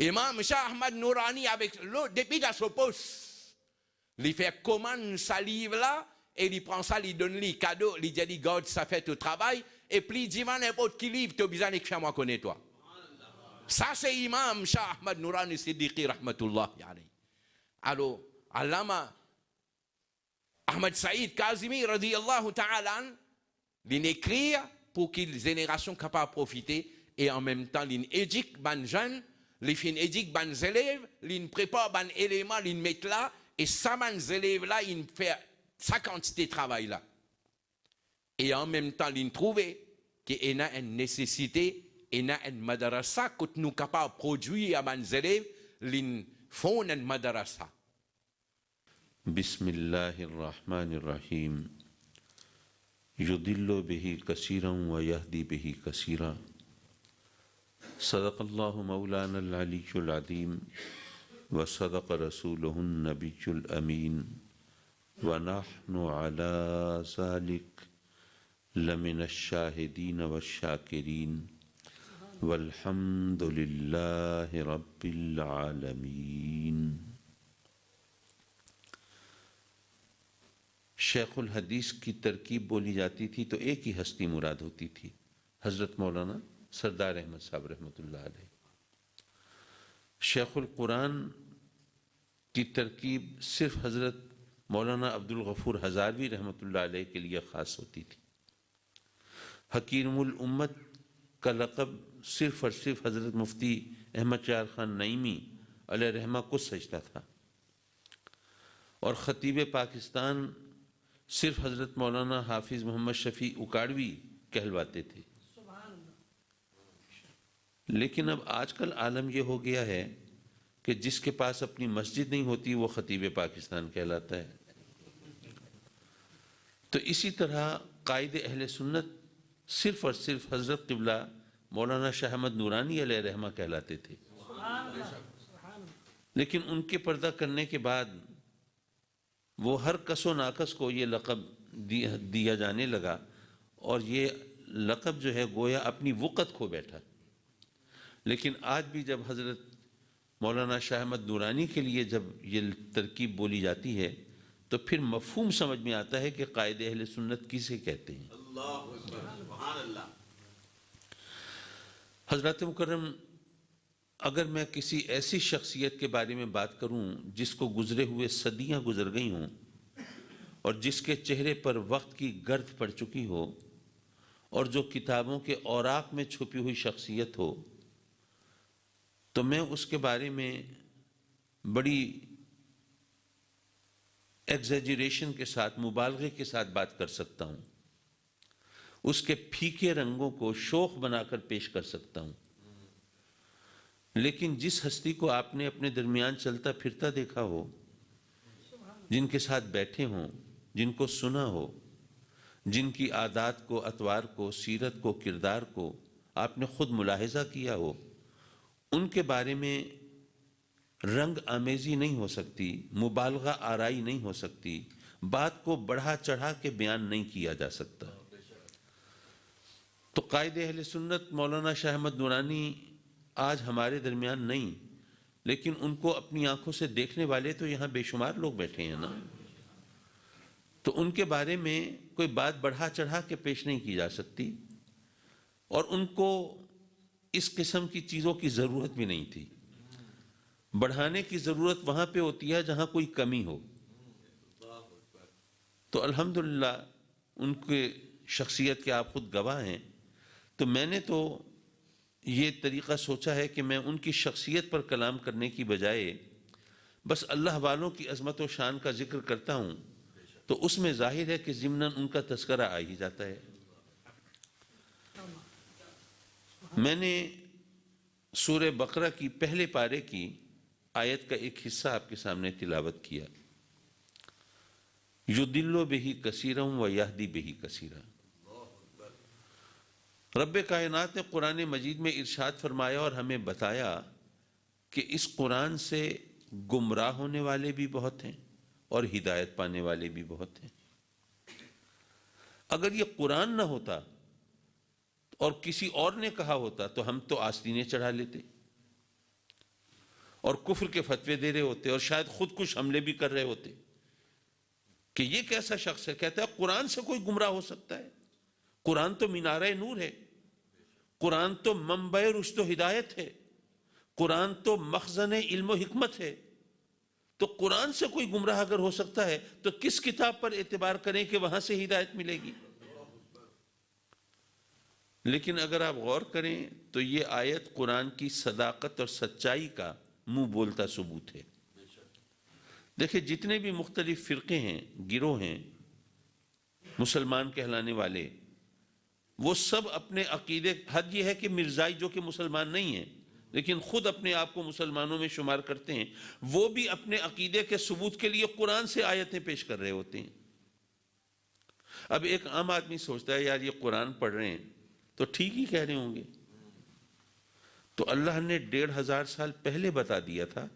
Imam Shah Ahmad Nourani avec l'autre, depuis dans son poste, il fait commande sa livre là, et il prend ça, il donne les cadeaux, il dit, God, ça fait tout travail, et puis il dit, n'importe qui livre, tu as besoin de moi connaître toi. Ça c'est Imam Shah Ahmad Nourani Siddiqui rahmatullahi alayhi. Alors, Allama Ahmad Saïd Kazimi radiyallahu ta'ala, il écrit pour que les générations capables de profiter, et en même temps, il éduque les jeunes, il fin éduque les élèves, il prépare les éléments, il met là, et ça, les élèves là, il fait sa quantité de travail là. Et en même temps, il trouve qu'il y a une nécessité, il y a une madrasa que nous sommes capables de produire à les élèves, ils font une madrasa. بسم الله الرحمن الرحيم يضل به كثيرا ويهدي به كثيرا صدق الله مولانا العلي العظيم وصدق رسوله النبي الأمين ونحن على ذلك لمن الشاهدين والشاكرين والحمد لله رب العالمين. شیخ الحدیث کی ترکیب بولی جاتی تھی تو ایک ہی ہستی مراد ہوتی تھی، حضرت مولانا سردار احمد صاحب رحمۃ اللہ علیہ. شیخ القرآن کی ترکیب صرف حضرت مولانا عبدالغفور ہزاروی رحمۃ اللہ علیہ کے لیے خاص ہوتی تھی۔ حکیم الامت کا لقب صرف اور صرف حضرت مفتی احمد چار خان نعیمی علیہ رحمہ کو سجدہ تھا، اور خطیب پاکستان صرف حضرت مولانا حافظ محمد شفیع اکاڑوی کہلواتے تھے۔ لیکن اب آج کل عالم یہ ہو گیا ہے کہ جس کے پاس اپنی مسجد نہیں ہوتی وہ خطیب پاکستان کہلاتا ہے۔ تو اسی طرح قائد اہل سنت صرف اور صرف حضرت قبلہ مولانا شاہ احمد نورانی علیہ رحمہ کہلاتے تھے، لیکن ان کے پردہ کرنے کے بعد وہ ہر کس و ناکس کو یہ لقب دیا جانے لگا، اور یہ لقب جو ہے گویا اپنی وقت کھو بیٹھا۔ لیکن آج بھی جب حضرت مولانا شاہ احمد نورانی کے لیے جب یہ ترکیب بولی جاتی ہے تو پھر مفہوم سمجھ میں آتا ہے کہ قائد اہل سنت کسے کہتے ہیں۔ حضرات مکرم، اگر میں کسی ایسی شخصیت کے بارے میں بات کروں جس کو گزرے ہوئے صدیاں گزر گئی ہوں اور جس کے چہرے پر وقت کی گرد پڑ چکی ہو، اور جو کتابوں کے اوراق میں چھپی ہوئی شخصیت ہو، تو میں اس کے بارے میں بڑی ایگزیجریشن کے ساتھ، مبالغے کے ساتھ بات کر سکتا ہوں، اس کے پھیکے رنگوں کو شوخ بنا کر پیش کر سکتا ہوں۔ لیکن جس ہستی کو آپ نے اپنے درمیان چلتا پھرتا دیکھا ہو، جن کے ساتھ بیٹھے ہوں، جن کو سنا ہو، جن کی عادات کو، اطوار کو، سیرت کو، کردار کو آپ نے خود ملاحظہ کیا ہو، ان کے بارے میں رنگ آمیزی نہیں ہو سکتی، مبالغہ آرائی نہیں ہو سکتی، بات کو بڑھا چڑھا کے بیان نہیں کیا جا سکتا۔ تو قائد اہل سنت مولانا شاہ احمد نورانی آج ہمارے درمیان نہیں، لیکن ان کو اپنی آنکھوں سے دیکھنے والے تو یہاں بے شمار لوگ بیٹھے ہیں نا، تو ان کے بارے میں کوئی بات بڑھا چڑھا کے پیش نہیں کی جا سکتی، اور ان کو اس قسم کی چیزوں کی ضرورت بھی نہیں تھی۔ بڑھانے کی ضرورت وہاں پہ ہوتی ہے جہاں کوئی کمی ہو۔ تو الحمدللہ ان کے شخصیت کے آپ خود گواہ ہیں۔ تو میں نے تو یہ طریقہ سوچا ہے کہ میں ان کی شخصیت پر کلام کرنے کی بجائے بس اللہ والوں کی عظمت و شان کا ذکر کرتا ہوں، تو اس میں ظاہر ہے کہ ضمناً ان کا تذکرہ آ ہی جاتا ہے۔ میں نے سورہ بقرہ کی پہلے پارے کی آیت کا ایک حصہ آپ کے سامنے تلاوت کیا، یُضِلُّ بِهِ کثیرا وَیَہْدِی بِهِ کثیرا۔ رب کائنات نے قرآن مجید میں ارشاد فرمایا اور ہمیں بتایا کہ اس قرآن سے گمراہ ہونے والے بھی بہت ہیں اور ہدایت پانے والے بھی بہت ہیں۔ اگر یہ قرآن نہ ہوتا اور کسی اور نے کہا ہوتا تو ہم تو آستینیں چڑھا لیتے اور کفر کے فتوے دے رہے ہوتے، اور شاید خود کش حملے بھی کر رہے ہوتے کہ یہ کیسا شخص ہے، کہتا ہے قرآن سے کوئی گمراہ ہو سکتا ہے؟ قرآن تو مینارہ نور ہے، قرآن تو منبع رشد و ہدایت ہے، قرآن تو مخزن علم و حکمت ہے، تو قرآن سے کوئی گمراہ اگر ہو سکتا ہے تو کس کتاب پر اعتبار کریں کہ وہاں سے ہدایت ملے گی؟ لیکن اگر آپ غور کریں تو یہ آیت قرآن کی صداقت اور سچائی کا منہ بولتا ثبوت ہے۔ دیکھیں جتنے بھی مختلف فرقے ہیں، گروہ ہیں مسلمان کہلانے والے، وہ سب اپنے عقیدے، حد یہ ہے کہ مرزائی جو کہ مسلمان نہیں ہیں لیکن خود اپنے آپ کو مسلمانوں میں شمار کرتے ہیں، وہ بھی اپنے عقیدے کے ثبوت کے لیے قرآن سے آیتیں پیش کر رہے ہوتے ہیں۔ اب ایک عام آدمی سوچتا ہے یار یہ قرآن پڑھ رہے ہیں تو ٹھیک ہی کہہ رہے ہوں گے، تو اللہ نے 1500 سال پہلے بتا دیا تھا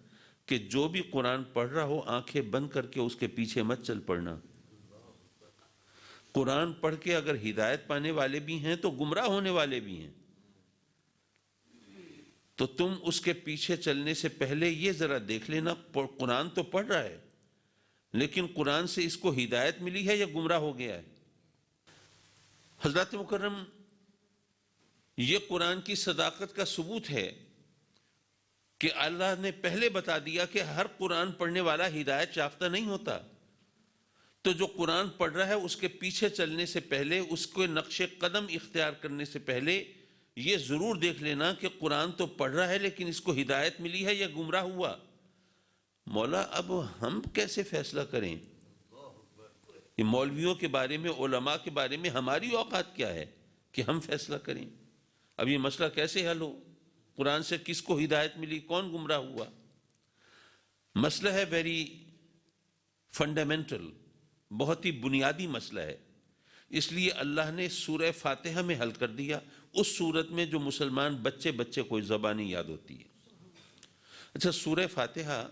کہ جو بھی قرآن پڑھ رہا ہو آنکھیں بند کر کے اس کے پیچھے مت چل پڑنا۔ قرآن پڑھ کے اگر ہدایت پانے والے بھی ہیں تو گمراہ ہونے والے بھی ہیں، تو تم اس کے پیچھے چلنے سے پہلے یہ ذرا دیکھ لینا قرآن تو پڑھ رہا ہے لیکن قرآن سے اس کو ہدایت ملی ہے یا گمراہ ہو گیا ہے۔ حضرات مکرم، یہ قرآن کی صداقت کا ثبوت ہے کہ اللہ نے پہلے بتا دیا کہ ہر قرآن پڑھنے والا ہدایت یافتہ نہیں ہوتا، تو جو قرآن پڑھ رہا ہے اس کے پیچھے چلنے سے پہلے، اس کو نقش قدم اختیار کرنے سے پہلے یہ ضرور دیکھ لینا کہ قرآن تو پڑھ رہا ہے لیکن اس کو ہدایت ملی ہے یا گمراہ ہوا۔ مولا اب ہم کیسے فیصلہ کریں؟ یہ مولویوں کے بارے میں، علماء کے بارے میں ہماری اوقات کیا ہے کہ ہم فیصلہ کریں؟ اب یہ مسئلہ کیسے حل ہو؟ قرآن سے کس کو ہدایت ملی، کون گمراہ ہوا؟ مسئلہ ہے ویری فنڈامنٹل، بہت ہی بنیادی مسئلہ ہے۔ اس لیے اللہ نے سورہ فاتحہ میں حل کر دیا، اس صورت میں جو مسلمان بچے کو زبانی یاد ہوتی ہے۔ اچھا، سورہ فاتحہ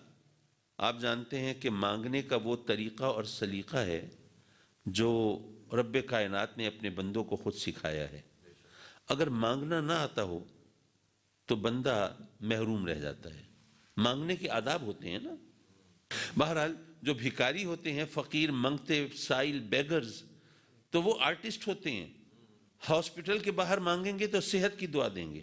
آپ جانتے ہیں کہ مانگنے کا وہ طریقہ اور سلیقہ ہے جو رب کائنات نے اپنے بندوں کو خود سکھایا ہے۔ اگر مانگنا نہ آتا ہو تو بندہ محروم رہ جاتا ہے۔ مانگنے کے آداب ہوتے ہیں نا۔ بہرحال جو بھکاری ہوتے ہیں، فقیر، منگتے، سائل، بیگرز، تو وہ آرٹسٹ ہوتے ہیں۔ ہاسپٹل کے باہر مانگیں گے تو صحت کی دعا دیں گے،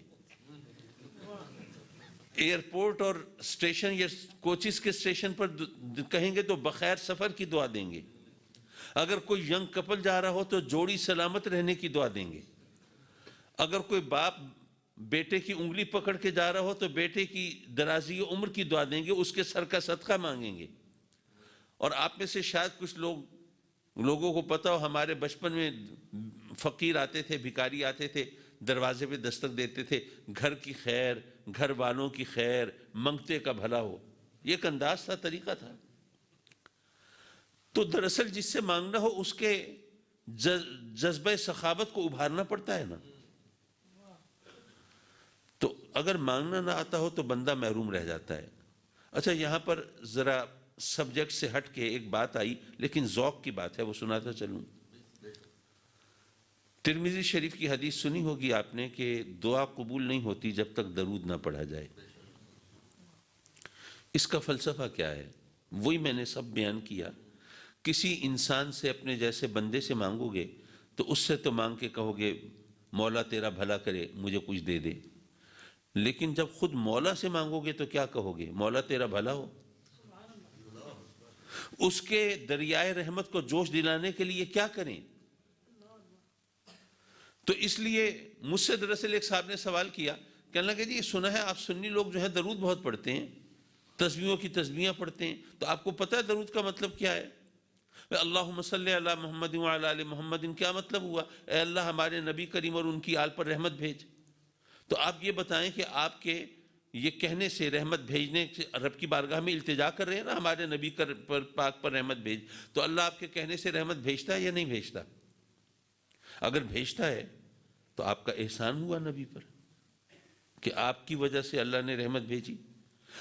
ایئرپورٹ اور اسٹیشن یا کوچز کے اسٹیشن پر کہیں گے تو بخیر سفر کی دعا دیں گے۔ اگر کوئی ینگ کپل جا رہا ہو تو جوڑی سلامت رہنے کی دعا دیں گے۔ اگر کوئی باپ بیٹے کی انگلی پکڑ کے جا رہا ہو تو بیٹے کی درازی عمر کی دعا دیں گے، اس کے سر کا صدقہ مانگیں گے۔ اور آپ میں سے شاید کچھ لوگوں کو پتا ہو، ہمارے بچپن میں فقیر آتے تھے، بھکاری آتے تھے، دروازے پہ دستک دیتے تھے، گھر کی خیر، گھر والوں کی خیر، منگتے کا بھلا ہو۔ یہ ایک انداز تھا، طریقہ تھا۔ تو دراصل جس سے مانگنا ہو اس کے جذبہ سخاوت کو ابھارنا پڑتا ہے نا۔ تو اگر مانگنا نہ آتا ہو تو بندہ محروم رہ جاتا ہے۔ اچھا، یہاں پر ذرا سبجیکٹ سے ہٹ کے ایک بات آئی، لیکن ذوق کی بات ہے، وہ سناتا چلوں۔ ترمذی شریف کی حدیث سنی ہوگی آپ نے کہ دعا قبول نہیں ہوتی جب تک درود نہ پڑھا جائے۔ اس کا فلسفہ کیا ہے؟ وہی میں نے سب بیان کیا۔ کسی انسان سے، اپنے جیسے بندے سے مانگو گے تو اس سے تو مانگ کے کہو گے مولا تیرا بھلا کرے، مجھے کچھ دے دے۔ لیکن جب خود مولا سے مانگو گے تو کیا کہو گے؟ مولا تیرا بھلا ہو۔ اس کے دریائے رحمت کو جوش دلانے کے لیے کیا کریں؟ تو اس لیے مجھ سے دراصل ایک صاحب نے سوال کیا، کہنے لگا جی سنا ہے آپ سنی لوگ جو ہے درود بہت پڑھتے ہیں، تسبیحوں کی تسبیحاں پڑھتے ہیں، تو آپ کو پتہ ہے درود کا مطلب کیا ہے؟ اللہم صلی علی محمد وعلی آل محمد، کیا مطلب ہوا؟ اے اللہ ہمارے نبی کریم اور ان کی آل پر رحمت بھیج۔ تو آپ یہ بتائیں کہ آپ کے یہ کہنے سے، رحمت بھیجنے سے، رب کی بارگاہ میں التجا کر رہے ہیں نا ہمارے نبی پاک پر رحمت بھیج، تو اللہ آپ کے کہنے سے رحمت بھیجتا ہے یا نہیں بھیجتا؟ اگر بھیجتا ہے تو آپ کا احسان ہوا نبی پر کہ آپ کی وجہ سے اللہ نے رحمت بھیجی۔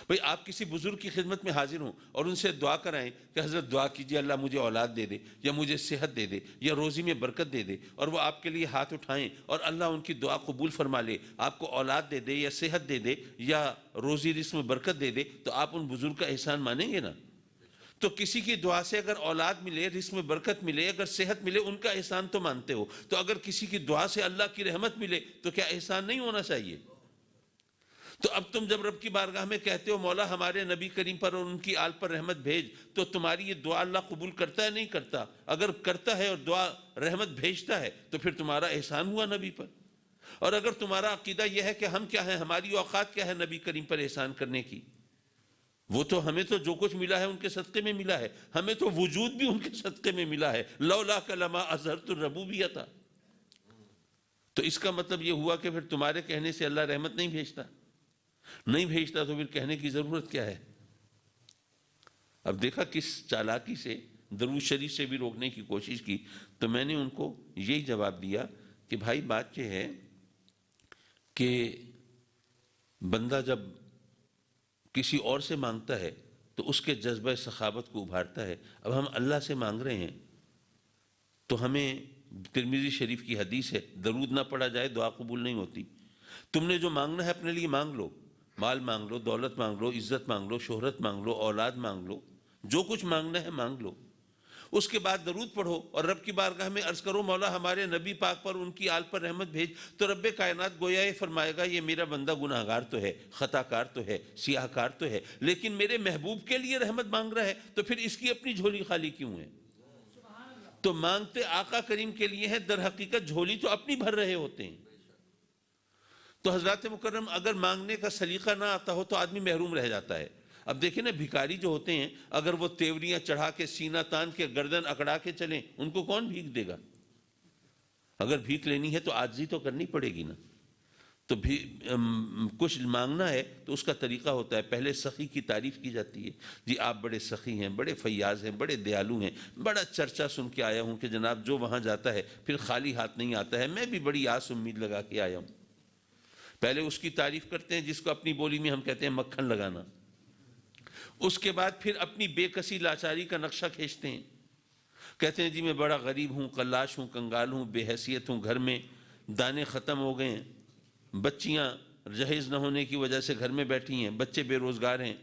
بھئی آپ کسی بزرگ کی خدمت میں حاضر ہوں اور ان سے دعا کرائیں کہ حضرت دعا کیجئے اللہ مجھے اولاد دے دے، یا مجھے صحت دے دے، یا روزی میں برکت دے دے، اور وہ آپ کے لیے ہاتھ اٹھائیں اور اللہ ان کی دعا قبول فرما لے، آپ کو اولاد دے دے یا صحت دے دے یا روزی رزق میں برکت دے دے، تو آپ ان بزرگ کا احسان مانیں گے نا؟ تو کسی کی دعا سے اگر اولاد ملے، رزق میں برکت ملے، اگر صحت ملے، ان کا احسان تو مانتے ہو۔ تو اگر کسی کی دعا سے اللہ کی رحمت ملے تو کیا احسان نہیں ہونا چاہیے؟ تو اب تم جب رب کی بارگاہ میں کہتے ہو مولا ہمارے نبی کریم پر اور ان کی آل پر رحمت بھیج، تو تمہاری یہ دعا اللہ قبول کرتا ہے نہیں کرتا؟ اگر کرتا ہے اور دعا رحمت بھیجتا ہے تو پھر تمہارا احسان ہوا نبی پر۔ اور اگر تمہارا عقیدہ یہ ہے کہ ہم کیا ہیں، ہماری اوقات کیا ہے نبی کریم پر احسان کرنے کی، وہ تو ہمیں تو جو کچھ ملا ہے ان کے صدقے میں ملا ہے، ہمیں تو وجود بھی ان کے صدقے میں ملا ہے، لولاک لما اظہرت الربوبیۃ۔ تو اس کا مطلب یہ ہوا کہ پھر تمہارے کہنے سے اللہ رحمت نہیں بھیجتا؟ نہیں بھیجتا تو پھر کہنے کی ضرورت کیا ہے؟ اب دیکھا کس چالاکی سے درود شریف سے بھی روکنے کی کوشش کی، تو میں نے ان کو یہی جواب دیا کہ بھائی بات یہ ہے کہ بندہ جب کسی اور سے مانگتا ہے تو اس کے جذبہ سخاوت کو ابھارتا ہے۔ اب ہم اللہ سے مانگ رہے ہیں تو ہمیں، ترمذی شریف کی حدیث ہے، درود نہ پڑھا جائے دعا قبول نہیں ہوتی۔ تم نے جو مانگنا ہے اپنے لیے مانگ لو، مال مانگ لو، دولت مانگ لو، عزت مانگ لو، شہرت مانگ لو، اولاد مانگ لو، جو کچھ مانگنا ہے مانگ لو۔ اس کے بعد درود پڑھو اور رب کی بارگاہ میں عرض کرو مولا ہمارے نبی پاک پر، ان کی آل پر رحمت بھیج۔ تو رب کائنات گویا یہ فرمائے گا یہ میرا بندہ گناہ گار تو ہے، خطا کار تو ہے، سیاہ کار تو ہے، لیکن میرے محبوب کے لیے رحمت مانگ رہا ہے، تو پھر اس کی اپنی جھولی خالی کیوں ہے؟ تو مانگتے آقا کریم کے لیے ہے، در حقیقت جھولی تو اپنی بھر رہے ہوتے ہیں۔ تو حضرات مکرم اگر مانگنے کا سلیقہ نہ آتا ہو تو آدمی محروم رہ جاتا ہے۔ اب دیکھیں نا بھکاری جو ہوتے ہیں، اگر وہ تیوریاں چڑھا کے سینہ تان کے گردن اکڑا کے چلیں، ان کو کون بھیک دے گا؟ اگر بھیک لینی ہے تو عاجزی تو کرنی پڑے گی نا۔ تو بھی کچھ مانگنا ہے تو اس کا طریقہ ہوتا ہے، پہلے سخی کی تعریف کی جاتی ہے، جی آپ بڑے سخی ہیں، بڑے فیاض ہیں، بڑے دیالو ہیں، بڑا چرچا سن کے آیا ہوں کہ جناب جو وہاں جاتا ہے پھر خالی ہاتھ نہیں آتا ہے، میں بھی بڑی آس امید لگا کے آیا ہوں۔ پہلے اس کی تعریف کرتے ہیں جس کو اپنی بولی میں ہم کہتے ہیں مکھن لگانا۔ اس کے بعد پھر اپنی بے کسی لاچاری کا نقشہ کھینچتے ہیں، کہتے ہیں جی میں بڑا غریب ہوں، قلاش ہوں، کنگال ہوں، بے حیثیت ہوں، گھر میں دانے ختم ہو گئے ہیں، بچیاں جہیز نہ ہونے کی وجہ سے گھر میں بیٹھی ہیں، بچے بے روزگار ہیں۔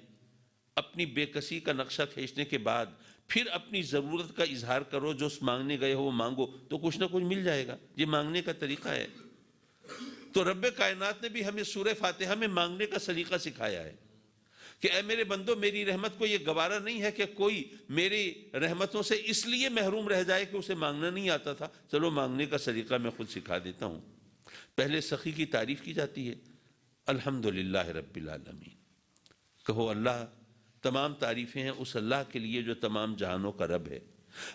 اپنی بے کسی کا نقشہ کھینچنے کے بعد پھر اپنی ضرورت کا اظہار کرو، جو مانگنے گئے ہو وہ مانگو تو کچھ نہ کچھ مل جائے گا۔ یہ مانگنے کا طریقہ ہے۔ تو رب کائنات نے بھی ہمیں سورہ فاتحہ میں مانگنے کا سلیقہ سکھایا ہے کہ اے میرے بندو، میری رحمت کو یہ گوارا نہیں ہے کہ کوئی میری رحمتوں سے اس لیے محروم رہ جائے کہ اسے مانگنا نہیں آتا تھا، چلو مانگنے کا سلیقہ میں خود سکھا دیتا ہوں۔ پہلے سخی کی تعریف کی جاتی ہے، الحمدللہ رب العالمین، کہو اللہ تمام تعریفیں ہیں اس اللہ کے لیے جو تمام جہانوں کا رب ہے۔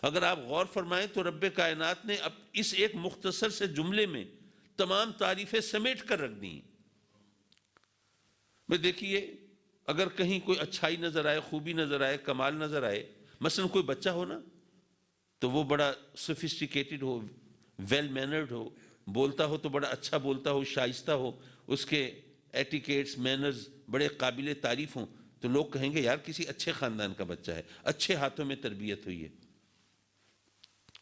اگر آپ غور فرمائیں تو رب کائنات نے اس ایک مختصر سے جملے میں تمام تعریفیں سمیٹ کر رکھ دی۔ میں دیکھیے اگر کہیں کوئی اچھائی نظر آئے، خوبی نظر آئے، کمال نظر آئے، مثلا کوئی بچہ ہو نا تو وہ بڑا سوفسٹیکیٹڈ ہو، ویل مینرڈ ہو، بولتا ہو تو بڑا اچھا بولتا ہو، شائستہ ہو، اس کے ایٹیکیٹس مینرز بڑے قابل تعریف ہوں، تو لوگ کہیں گے یار کسی اچھے خاندان کا بچہ ہے، اچھے ہاتھوں میں تربیت ہوئی ہے۔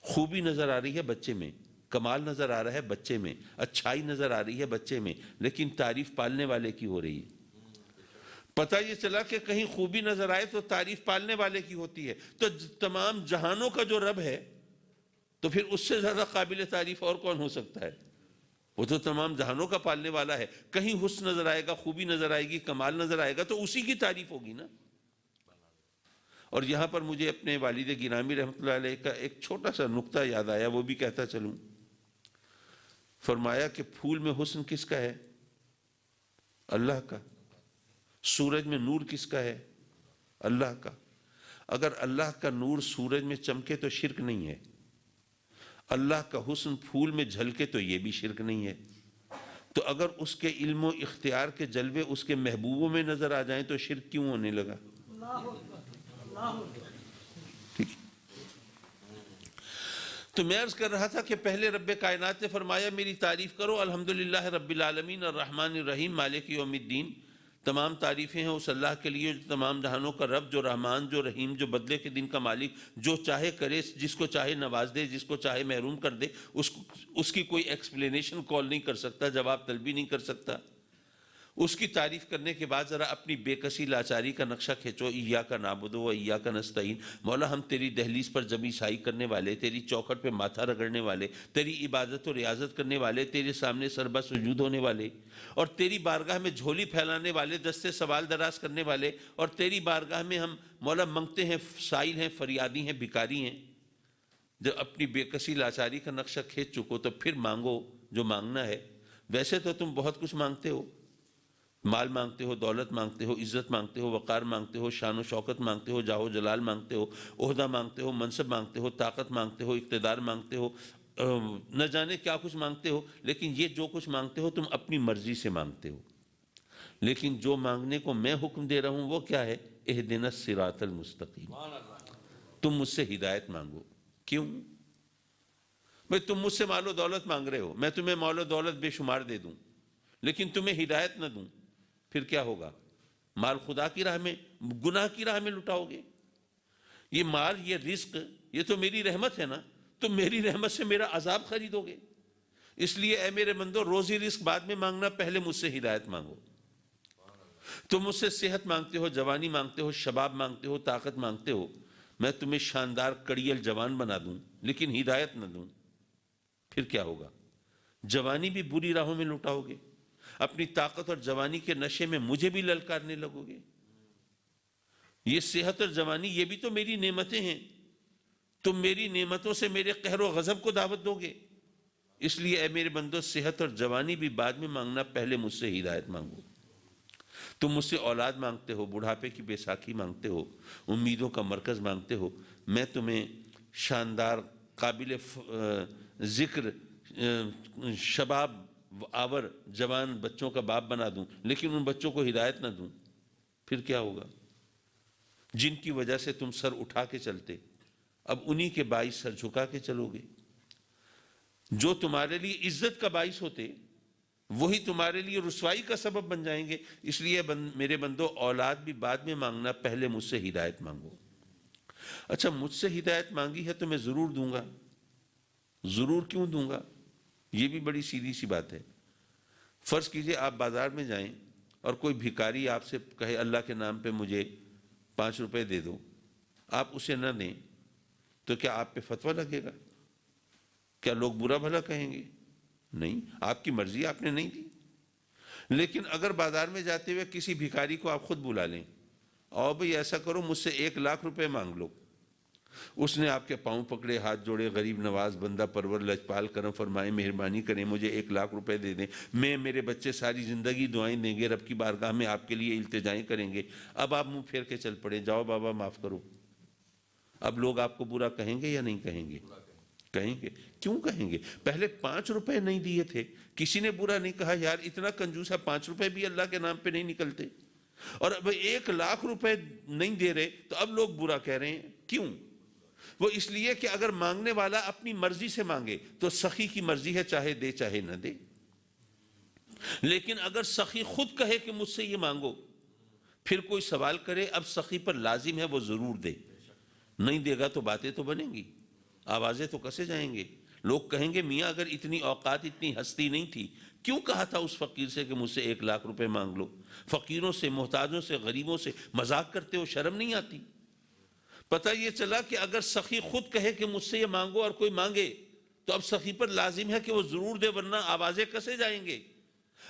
خوبی نظر آ رہی ہے بچے میں، کمال نظر آ رہا ہے بچے میں، اچھائی نظر آ رہی ہے بچے میں، لیکن تعریف پالنے والے کی ہو رہی ہے۔ پتہ یہ چلا کہ کہیں خوبی نظر آئے تو تعریف پالنے والے کی ہوتی ہے۔ تو تمام جہانوں کا جو رب ہے تو پھر اس سے زیادہ قابل تعریف اور کون ہو سکتا ہے؟ وہ تو تمام جہانوں کا پالنے والا ہے۔ کہیں حسن نظر آئے گا، خوبی نظر آئے گی، کمال نظر آئے گا تو اسی کی تعریف ہوگی نا۔ اور یہاں پر مجھے اپنے والد گرامی رحمۃ اللہ علیہ کا ایک چھوٹا سا نقطہ یاد آیا، وہ بھی کہتا چلوں۔ فرمایا کہ پھول میں حسن کس کا ہے؟ اللہ کا۔ سورج میں نور کس کا ہے؟ اللہ کا۔ اگر اللہ کا نور سورج میں چمکے تو شرک نہیں ہے، اللہ کا حسن پھول میں جھلکے تو یہ بھی شرک نہیں ہے۔ تو اگر اس کے علم و اختیار کے جلوے اس کے محبوبوں میں نظر آ جائیں تو شرک کیوں ہونے لگا؟ ٹھیک۔ تو میں عرض کر رہا تھا کہ پہلے رب کائنات نے فرمایا میری تعریف کرو، الحمدللہ رب العالمین الرحمن الرحیم مالک یوم الدین، تمام تعریفیں ہیں اس اللہ کے لیے جو تمام جہانوں کا رب، جو رحمان، جو رحیم، جو بدلے کے دن کا مالک، جو چاہے کرے، جس کو چاہے نواز دے، جس کو چاہے محروم کر دے، اس کی کوئی ایکسپلینیشن کال نہیں کر سکتا، جواب طلبی نہیں کر سکتا۔ اس کی تعریف کرنے کے بعد ذرا اپنی بے کسی لاچاری کا نقشہ کھینچو، ایاک نعبد و ایاک نستعین، مولا ہم تیری دہلیز پر جبیں سائی کرنے والے، تیری چوکھٹ پہ ماتھا رگڑنے والے، تیری عبادت و ریاضت کرنے والے، تیرے سامنے سربہ سجود ہونے والے، اور تیری بارگاہ میں جھولی پھیلانے والے، دستے سوال دراز کرنے والے، اور تیری بارگاہ میں ہم مولا منگتے ہیں، سائل ہیں، فریادی ہیں، بھکاری ہیں۔ جب اپنی بے کسی لاچاری کا نقشہ کھینچ چکو تو پھر مانگو جو مانگنا ہے۔ ویسے تو تم بہت کچھ مانگتے ہو، مال مانگتے ہو، دولت مانگتے ہو، عزت مانگتے ہو، وقار مانگتے ہو، شان و شوکت مانگتے ہو، جاہ و جلال مانگتے ہو، عہدہ مانگتے ہو، منصب مانگتے ہو، طاقت مانگتے ہو، اقتدار مانگتے ہو، نہ جانے کیا کچھ مانگتے ہو، لیکن یہ جو کچھ مانگتے ہو تم اپنی مرضی سے مانگتے ہو۔ لیکن جو مانگنے کو میں حکم دے رہا ہوں وہ کیا ہے؟ اہدنا الصراط المستقیم، تم مجھ سے ہدایت مانگو۔ کیوں؟ بھئی تم مجھ سے مال و دولت مانگ رہے ہو، میں تمہیں مال و دولت بے شمار دے دوں لیکن تمہیں ہدایت نہ دوں، پھر کیا ہوگا؟ مال خدا کی راہ میں، گناہ کی راہ میں لٹاؤ گے۔ یہ مال، یہ رزق، یہ تو میری رحمت ہے نا، تم میری رحمت سے میرا عذاب خریدو گے۔ اس لیے اے میرے بندو، روزی رزق بعد میں مانگنا، پہلے مجھ سے ہدایت مانگو۔ تم مجھ سے صحت مانگتے ہو، جوانی مانگتے ہو، شباب مانگتے ہو، طاقت مانگتے ہو، میں تمہیں شاندار کڑیل جوان بنا دوں لیکن ہدایت نہ دوں، پھر کیا ہوگا؟ جوانی بھی بری راہوں میں لٹاؤ گے، اپنی طاقت اور جوانی کے نشے میں مجھے بھی للکارنے لگو گے۔ یہ صحت اور جوانی یہ بھی تو میری نعمتیں ہیں، تم میری نعمتوں سے میرے قہر و غضب کو دعوت دو گے؟ اس لیے اے میرے بندو صحت اور جوانی بھی بعد میں مانگنا، پہلے مجھ سے ہدایت مانگو۔ تم مجھ سے اولاد مانگتے ہو، بڑھاپے کی بیساکھی مانگتے ہو، امیدوں کا مرکز مانگتے ہو، میں تمہیں شاندار قابل ذکر شباب آور جوان بچوں کا باپ بنا دوں، لیکن ان بچوں کو ہدایت نہ دوں، پھر کیا ہوگا؟ جن کی وجہ سے تم سر اٹھا کے چلتے، اب انہی کے باعث سر جھکا کے چلو گے۔ جو تمہارے لیے عزت کا باعث ہوتے وہی تمہارے لیے رسوائی کا سبب بن جائیں گے۔ اس لیے میرے بندو اولاد بھی بعد میں مانگنا، پہلے مجھ سے ہدایت مانگو۔ اچھا مجھ سے ہدایت مانگی ہے تو میں ضرور دوں گا۔ ضرور کیوں دوں گا؟ یہ بھی بڑی سیدھی سی بات ہے۔ فرض کیجئے آپ بازار میں جائیں اور کوئی بھکاری آپ سے کہے اللہ کے نام پہ مجھے 5 روپے دے دو، آپ اسے نہ دیں تو کیا آپ پہ فتویٰ لگے گا؟ کیا لوگ برا بھلا کہیں گے؟ نہیں، آپ کی مرضی، آپ نے نہیں دی۔ لیکن اگر بازار میں جاتے ہوئے کسی بھکاری کو آپ خود بلا لیں اور بھئی ایسا کرو مجھ سے 1 لاکھ روپے مانگ لو، اس نے آپ کے پاؤں پکڑے، ہاتھ جوڑے، غریب نواز بندہ پرور، لجپال، کرم فرمائے، مہربانی کریں، مجھے 1 لاکھ روپے دے دیں، میں میرے بچے ساری زندگی دعائیں دیں گے، رب کی بارگاہ میں آپ کے لیے التجائیں کریں گے۔ اب آپ منہ پھیر کے چل پڑے، جاؤ بابا معاف کرو۔ اب لوگ آپ کو برا کہیں گے یا نہیں کہیں گے؟ کہیں گے۔ کیوں کہیں گے؟ پہلے 5 روپے نہیں دیے تھے، کسی نے برا نہیں کہا، یار اتنا کنجوس ہے، 5 روپے بھی اللہ کے نام پہ نہیں نکلتے، اور اب 1 لاکھ روپے نہیں دے رہے تو اب لوگ برا کہہ رہے ہیں۔ کیوں؟ وہ اس لیے کہ اگر مانگنے والا اپنی مرضی سے مانگے تو سخی کی مرضی ہے، چاہے دے چاہے نہ دے۔ لیکن اگر سخی خود کہے کہ مجھ سے یہ مانگو، پھر کوئی سوال کرے، اب سخی پر لازم ہے وہ ضرور دے، نہیں دے گا تو باتیں تو بنیں گی، آوازیں تو کسے جائیں گے۔ لوگ کہیں گے میاں اگر اتنی اوقات، اتنی ہستی نہیں تھی، کیوں کہا تھا اس فقیر سے کہ مجھ سے 1 لاکھ روپے مانگ لو؟ فقیروں سے، محتاجوں سے، غریبوں سے مذاق کرتے ہو، شرم نہیں آتی؟ پتہ یہ چلا کہ اگر سخی خود کہے کہ مجھ سے یہ مانگو اور کوئی مانگے تو اب سخی پر لازم ہے کہ وہ ضرور دے، ورنہ آوازیں کسے جائیں گے۔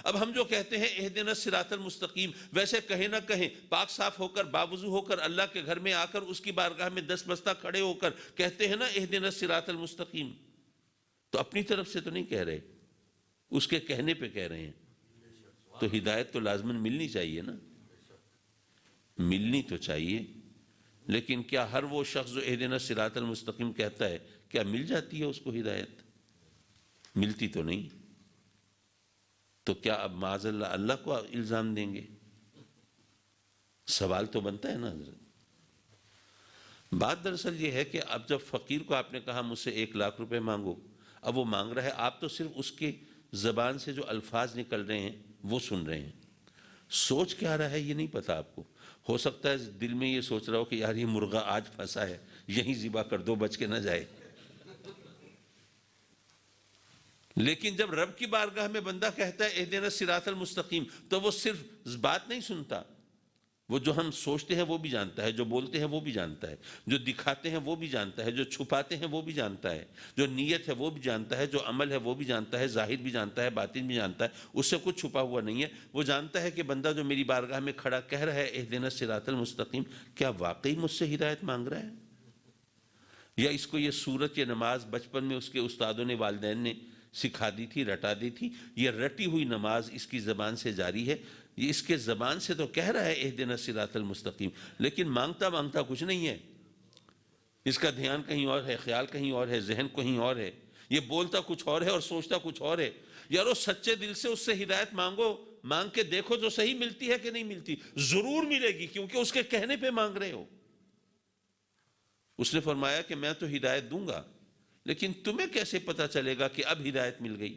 اب ہم جو کہتے ہیں اہدنا الصراط المستقیم، ویسے کہیں نہ کہیں پاک صاف ہو کر، باوضو ہو کر، اللہ کے گھر میں آ کر، اس کی بارگاہ میں 10 بستہ کھڑے ہو کر کہتے ہیں نا اہدنا الصراط المستقیم، تو اپنی طرف سے تو نہیں کہہ رہے، اس کے کہنے پہ کہہ رہے ہیں۔ تو ہدایت تو لازماً ملنی چاہیے نا، ملنی تو چاہیے، لیکن کیا ہر وہ شخص جو اہدنا الصراط المستقیم کہتا ہے کیا مل جاتی ہے اس کو ہدایت؟ ملتی تو نہیں۔ تو کیا اب معاذ اللہ اللہ کو الزام دیں گے؟ سوال تو بنتا ہے نا حضرت۔ بات دراصل یہ ہے کہ اب جب فقیر کو آپ نے کہا مجھ سے 1 لاکھ روپے مانگو، اب وہ مانگ رہا ہے، آپ تو صرف اس کے زبان سے جو الفاظ نکل رہے ہیں وہ سن رہے ہیں، سوچ کیا رہا ہے یہ نہیں پتا آپ کو۔ ہو سکتا ہے دل میں یہ سوچ رہا ہو کہ یار یہ مرغا آج پھنسا ہے، یہیں ذبح کر دو، بچ کے نہ جائے۔ لیکن جب رب کی بارگاہ میں بندہ کہتا ہے اہدنا الصراط المستقیم، تو وہ صرف بات نہیں سنتا، وہ جو ہم سوچتے ہیں وہ بھی جانتا ہے، جو بولتے ہیں وہ بھی جانتا ہے، جو دکھاتے ہیں وہ بھی جانتا ہے، جو چھپاتے ہیں وہ بھی جانتا ہے، جو نیت ہے وہ بھی جانتا ہے، جو عمل ہے وہ بھی جانتا ہے، ظاہر بھی جانتا ہے، باطن بھی جانتا ہے، اس سے کچھ چھپا ہوا نہیں ہے۔ وہ جانتا ہے کہ بندہ جو میری بارگاہ میں کھڑا کہہ رہا ہے اہدنا الصراط المستقیم، کیا واقعی مجھ سے ہدایت مانگ رہا ہے، یا اس کو یہ سورت یا نماز بچپن میں اس کے استادوں نے، والدین نے سکھا دی تھی، رٹا دی تھی، یہ رٹی ہوئی نماز اس کی زبان سے جاری ہے، یہ اس کے زبان سے تو کہہ رہا ہے اہدنا الصراط المستقیم، لیکن مانگتا مانگتا کچھ نہیں ہے، اس کا دھیان کہیں اور ہے، خیال کہیں اور ہے، ذہن کہیں اور ہے، یہ بولتا کچھ اور ہے اور سوچتا کچھ اور ہے۔ یارو سچے دل سے اس سے ہدایت مانگو، مانگ کے دیکھو تو صحیح ملتی ہے کہ نہیں ملتی، ضرور ملے گی، کیونکہ اس کے کہنے پہ مانگ رہے ہو۔ اس نے فرمایا کہ میں تو ہدایت دوں گا، لیکن تمہیں کیسے پتا چلے گا کہ اب ہدایت مل گئی؟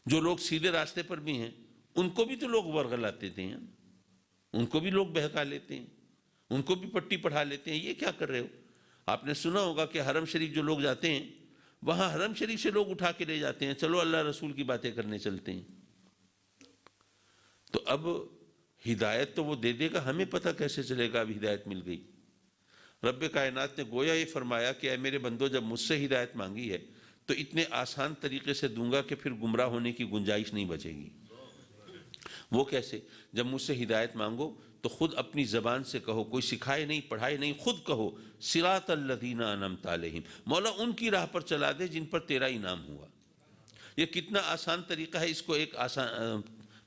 جو لوگ سیدھے راستے پر بھی ہیں ان کو بھی تو لوگ ورغلاتے دیتے ہیں، ان کو بھی لوگ بہکا لیتے ہیں، ان کو بھی پٹی پڑھا لیتے ہیں، یہ کیا کر رہے ہو؟ آپ نے سنا ہوگا کہ حرم شریف جو لوگ جاتے ہیں وہاں حرم شریف سے لوگ اٹھا کے لے جاتے ہیں، چلو اللہ رسول کی باتیں کرنے چلتے ہیں۔ تو اب ہدایت تو وہ دے دے گا، ہمیں پتہ کیسے چلے گا اب ہدایت مل گئی؟ رب کائنات نے گویا یہ فرمایا کہ اے میرے بندو جب مجھ سے ہدایت مانگی ہے تو اتنے آسان طریقے سے دوں گا کہ پھر گمراہ ہونے کی گنجائش نہیں بچے گی۔ وہ کیسے؟ جب مجھ سے ہدایت مانگو تو خود اپنی زبان سے کہو، کوئی سکھائے نہیں پڑھائے نہیں، خود کہو صراط الذین انعمت علیہم، مولا ان کی راہ پر چلا دے جن پر تیرا انعام ہوا۔ یہ کتنا آسان طریقہ ہے، اس کو ایک آسان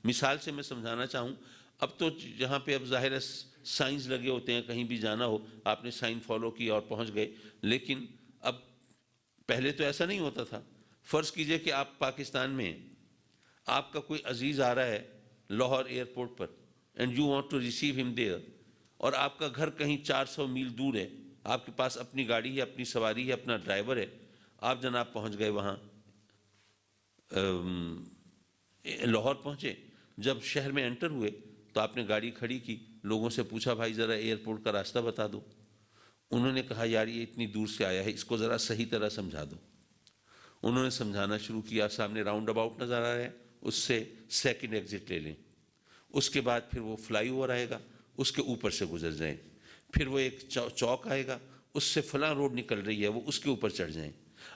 مثال سے میں سمجھانا چاہوں۔ اب تو جہاں پہ اب ظاہر ہے سائنس لگے ہوتے ہیں، کہیں بھی جانا ہو آپ نے سائن فالو کیا اور پہنچ گئے، لیکن اب پہلے تو ایسا نہیں ہوتا تھا۔ فرض کیجئے کہ آپ پاکستان میں ہیں، آپ کا کوئی عزیز آ رہا ہے لاہور ایئرپورٹ پر and you want to receive ہم دیئر، اور آپ کا گھر کہیں 400 میل دور ہے، آپ کے پاس اپنی گاڑی ہے، اپنی سواری ہے، اپنا ڈرائیور ہے، آپ جناب پہنچ گئے وہاں، لاہور پہنچے، جب شہر میں انٹر ہوئے تو آپ نے گاڑی کھڑی کی، لوگوں سے پوچھا بھائی ذرا ایئرپورٹ کا راستہ بتا دو۔ انہوں نے کہا یار یہ اتنی دور سے آیا ہے، اس کو ذرا صحیح طرح سمجھا دو۔ انہوں نے سمجھانا شروع کیا، سامنے راؤنڈ اباؤٹ نظر آ رہا ہے، اس سے سیکنڈ ایگزٹ لے لیں، اس کے بعد پھر وہ فلائی اوور آئے گا، اس کے اوپر سے گزر جائیں، پھر وہ ایک چوک آئے گا، اس سے فلاں روڈ نکل رہی ہے، وہ اس کے اوپر چڑھ جائیں،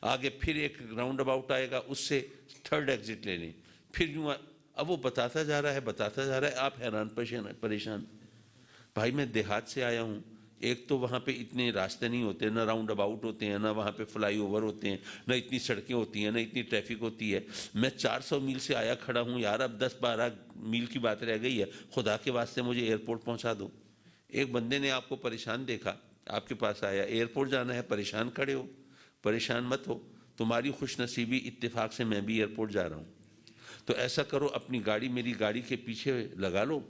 آگے پھر ایک راؤنڈ اباؤٹ آئے گا، اس سے تھرڈ ایگزٹ لے لیں، پھر یوں اب وہ بتاتا جا رہا ہے، آپ حیران پریشان۔ بھائی میں دیہات سے آیا ہوں، ایک تو وہاں پہ اتنے راستے نہیں ہوتے، نہ راؤنڈ اباؤٹ ہوتے ہیں، نہ وہاں پہ فلائی اوور ہوتے ہیں، نہ اتنی سڑکیں ہوتی ہیں، نہ اتنی ٹریفک ہوتی ہے، میں 400 میل سے آیا کھڑا ہوں، یار اب 10-12 میل کی بات رہ گئی ہے، خدا کے واسطے مجھے ایئرپورٹ پہنچا دو۔ ایک بندے نے آپ کو پریشان دیکھا، آپ کے پاس آیا، ایئرپورٹ جانا ہے، پریشان کھڑے ہو، پریشان مت ہو، تمہاری خوش نصیبی، اتفاق سے میں بھی ایئرپورٹ جا رہا ہوں، تو ایسا کرو اپنی گاڑی میری گاڑی کے پیچھے لگا لو،